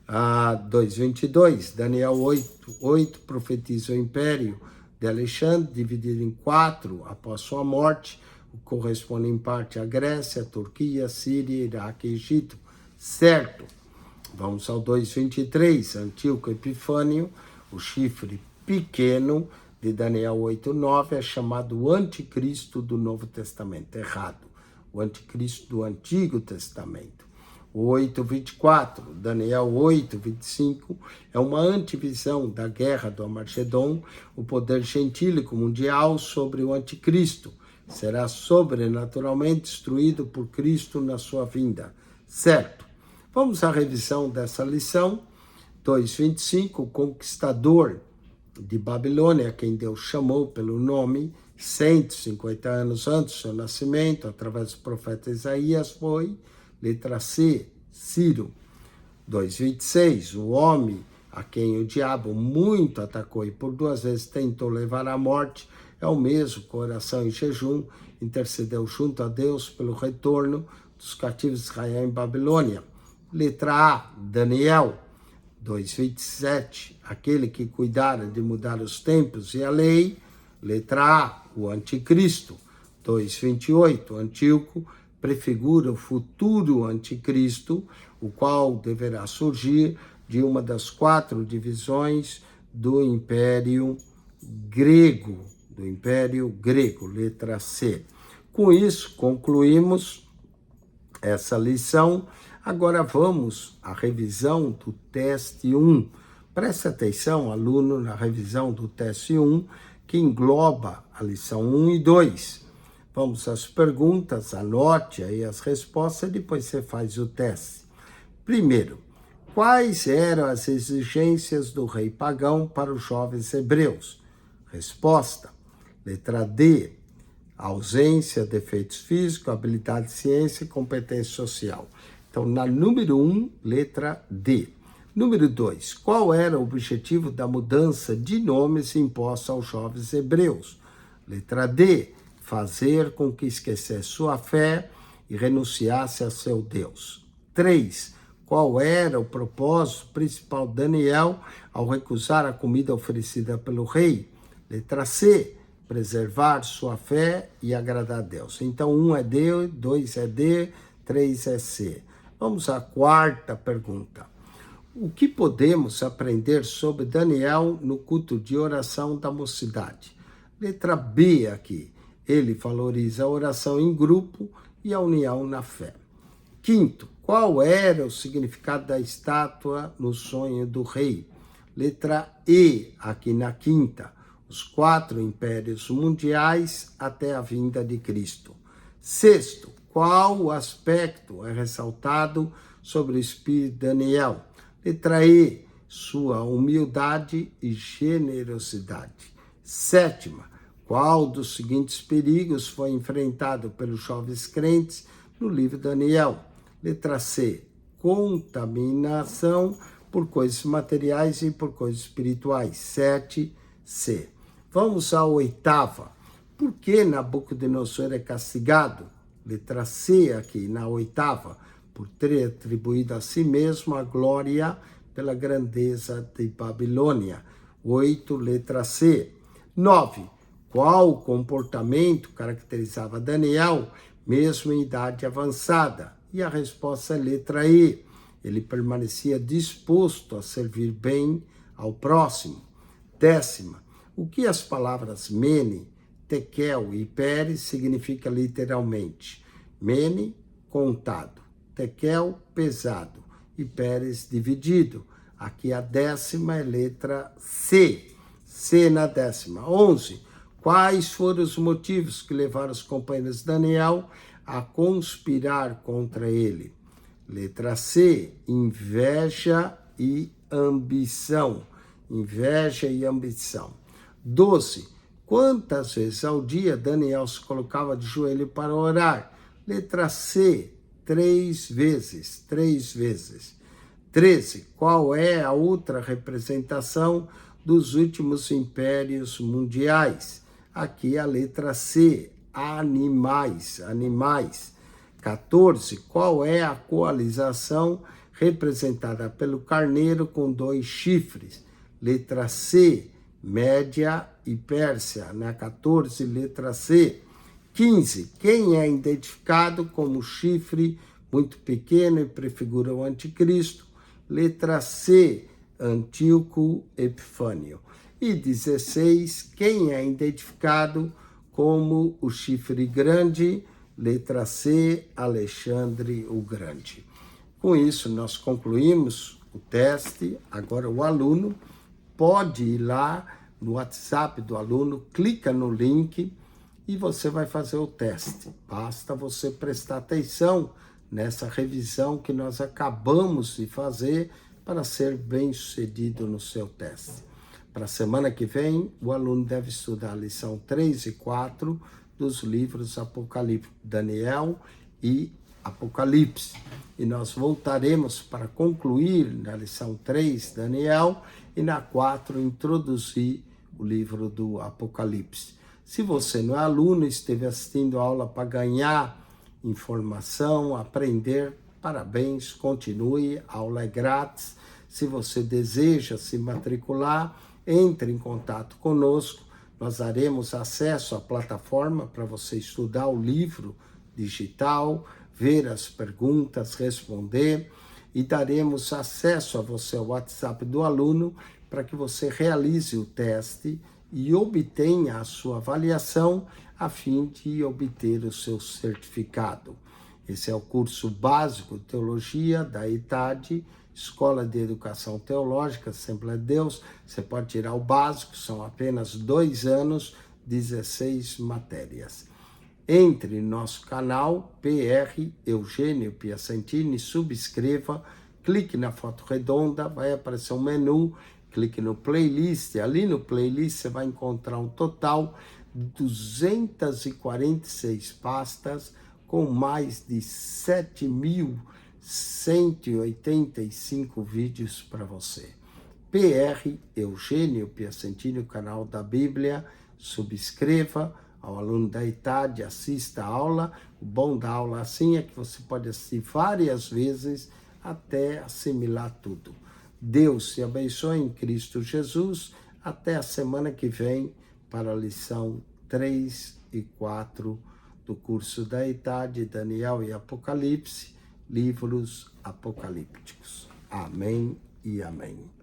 2,22. Daniel 8 profetiza o império de Alexandre, dividido em 4 após sua morte, o corresponde em parte à Grécia, Turquia, Síria, Iraque e Egito, certo? Vamos ao 2,23. Antíoco Epifânio, o chifre pequeno de Daniel 8,9 é chamado o anticristo do Novo Testamento, errado. O anticristo do Antigo Testamento. O 8,24, Daniel 8,25, é uma antivisão da guerra do Armagedon, o poder gentílico mundial sobre o anticristo. Será sobrenaturalmente destruído por Cristo na sua vinda, certo? Vamos à revisão dessa lição. 2,25, o conquistador de Babilônia, quem Deus chamou pelo nome, 150 anos antes do seu nascimento, através do profeta Isaías, foi, letra C, Ciro. 2,26, o homem a quem o diabo muito atacou e por 2 vezes tentou levar à morte, é o mesmo, com oração e jejum, intercedeu junto a Deus pelo retorno dos cativos de Israel em Babilônia. Letra A, Daniel. 2,27, aquele que cuidara de mudar os tempos e a lei. Letra A, o anticristo. 2,28, Antíoco prefigura o futuro anticristo, o qual deverá surgir de uma das 4 divisões do Império Grego. Letra C. Com isso, concluímos essa lição. Agora vamos à revisão do teste 1. Preste atenção, aluno, na revisão do teste 1, que engloba a lição 1 e 2. Vamos às perguntas, anote aí as respostas e depois você faz o teste. Primeiro, quais eram as exigências do rei pagão para os jovens hebreus? Resposta. Letra D, ausência, defeitos físicos, habilidade de ciência e competência social. Então, na número 1, letra D. Número 2, qual era o objetivo da mudança de nomes imposta aos jovens hebreus? Letra D, fazer com que esquecesse sua fé e renunciasse a seu Deus. 3, qual era o propósito principal de Daniel ao recusar a comida oferecida pelo rei? Letra C, preservar sua fé e agradar a Deus. Então, 1 é D, 2 é D, 3 é C. Vamos à quarta pergunta. O que podemos aprender sobre Daniel no culto de oração da mocidade? Letra B aqui. Ele valoriza a oração em grupo e a união na fé. Quinto, qual era o significado da estátua no sonho do rei? Letra E, aqui na quinta. Os 4 impérios mundiais até a vinda de Cristo. Sexto, qual aspecto é ressaltado sobre o espírito de Daniel? Letra E, sua humildade e generosidade. Sétima, qual dos seguintes perigos foi enfrentado pelos jovens crentes no livro de Daniel? Letra C, contaminação por coisas materiais e por coisas espirituais. 7C. Vamos à oitava. Por que Nabucodonosor é castigado? Letra C aqui, na oitava, por ter atribuído a si mesmo a glória pela grandeza de Babilônia. 8, letra C. 9. Qual comportamento caracterizava Daniel, mesmo em idade avançada? E a resposta é letra E. Ele permanecia disposto a servir bem ao próximo. 10ª. O que as palavras Mene, Tekel e Peres significam literalmente? Mene, contado. Tekel, pesado. E Peres, dividido. Aqui a 10ª é letra C. C na 10ª. 11. Quais foram os motivos que levaram os companheiros de Daniel a conspirar contra ele? Letra C, inveja e ambição. Inveja e ambição. 12. Quantas vezes ao dia Daniel se colocava de joelho para orar? Letra C, 3 vezes. 3 vezes. 13. Qual é a outra representação dos últimos impérios mundiais? Aqui a letra C, animais. 14. Qual é a coalização representada pelo carneiro com 2 chifres? Letra C, Média e Pérsia. Na 14, letra C. 15. Quem é identificado como chifre muito pequeno e prefigura o anticristo? Letra C, Antíoco Epifânio. E 16. Quem é identificado como o chifre grande? Letra C, Alexandre o Grande. Com isso, nós concluímos o teste. Agora o aluno pode ir lá no WhatsApp do aluno, clica no link e você vai fazer o teste. Basta você prestar atenção nessa revisão que nós acabamos de fazer para ser bem-sucedido no seu teste. Para a semana que vem, o aluno deve estudar a lição 3 e 4 dos livros Apocalipse, Daniel e Apocalipse. E nós voltaremos para concluir na lição 3, Daniel, e na 4, introduzir o livro do Apocalipse. Se você não é aluno, esteve assistindo a aula para ganhar informação, aprender, parabéns, continue, a aula é grátis. Se você deseja se matricular, entre em contato conosco, nós daremos acesso à plataforma para você estudar o livro digital, ver as perguntas, responder, e daremos acesso a você ao WhatsApp do aluno para que você realize o teste e obtenha a sua avaliação a fim de obter o seu certificado. Esse é o curso básico de Teologia da ETAD, Escola de Educação Teológica, Assembleia de Deus. Você pode tirar o básico, são apenas 2 anos, 16 matérias. Entre no nosso canal, PR Eugênio Piacentini, subscreva, clique na foto redonda, vai aparecer um menu, clique no playlist, ali no playlist você vai encontrar um total de 246 pastas com mais de 7.185 vídeos para você. PR Eugênio Piacentini, o canal da Bíblia, subscreva. Ao aluno da ETAD, assista a aula. O bom da aula assim é que você pode assistir várias vezes até assimilar tudo. Deus te abençoe em Cristo Jesus. Até a semana que vem para a lição 3 e 4 do curso da ETAD, Daniel e Apocalipse, livros apocalípticos. Amém e amém.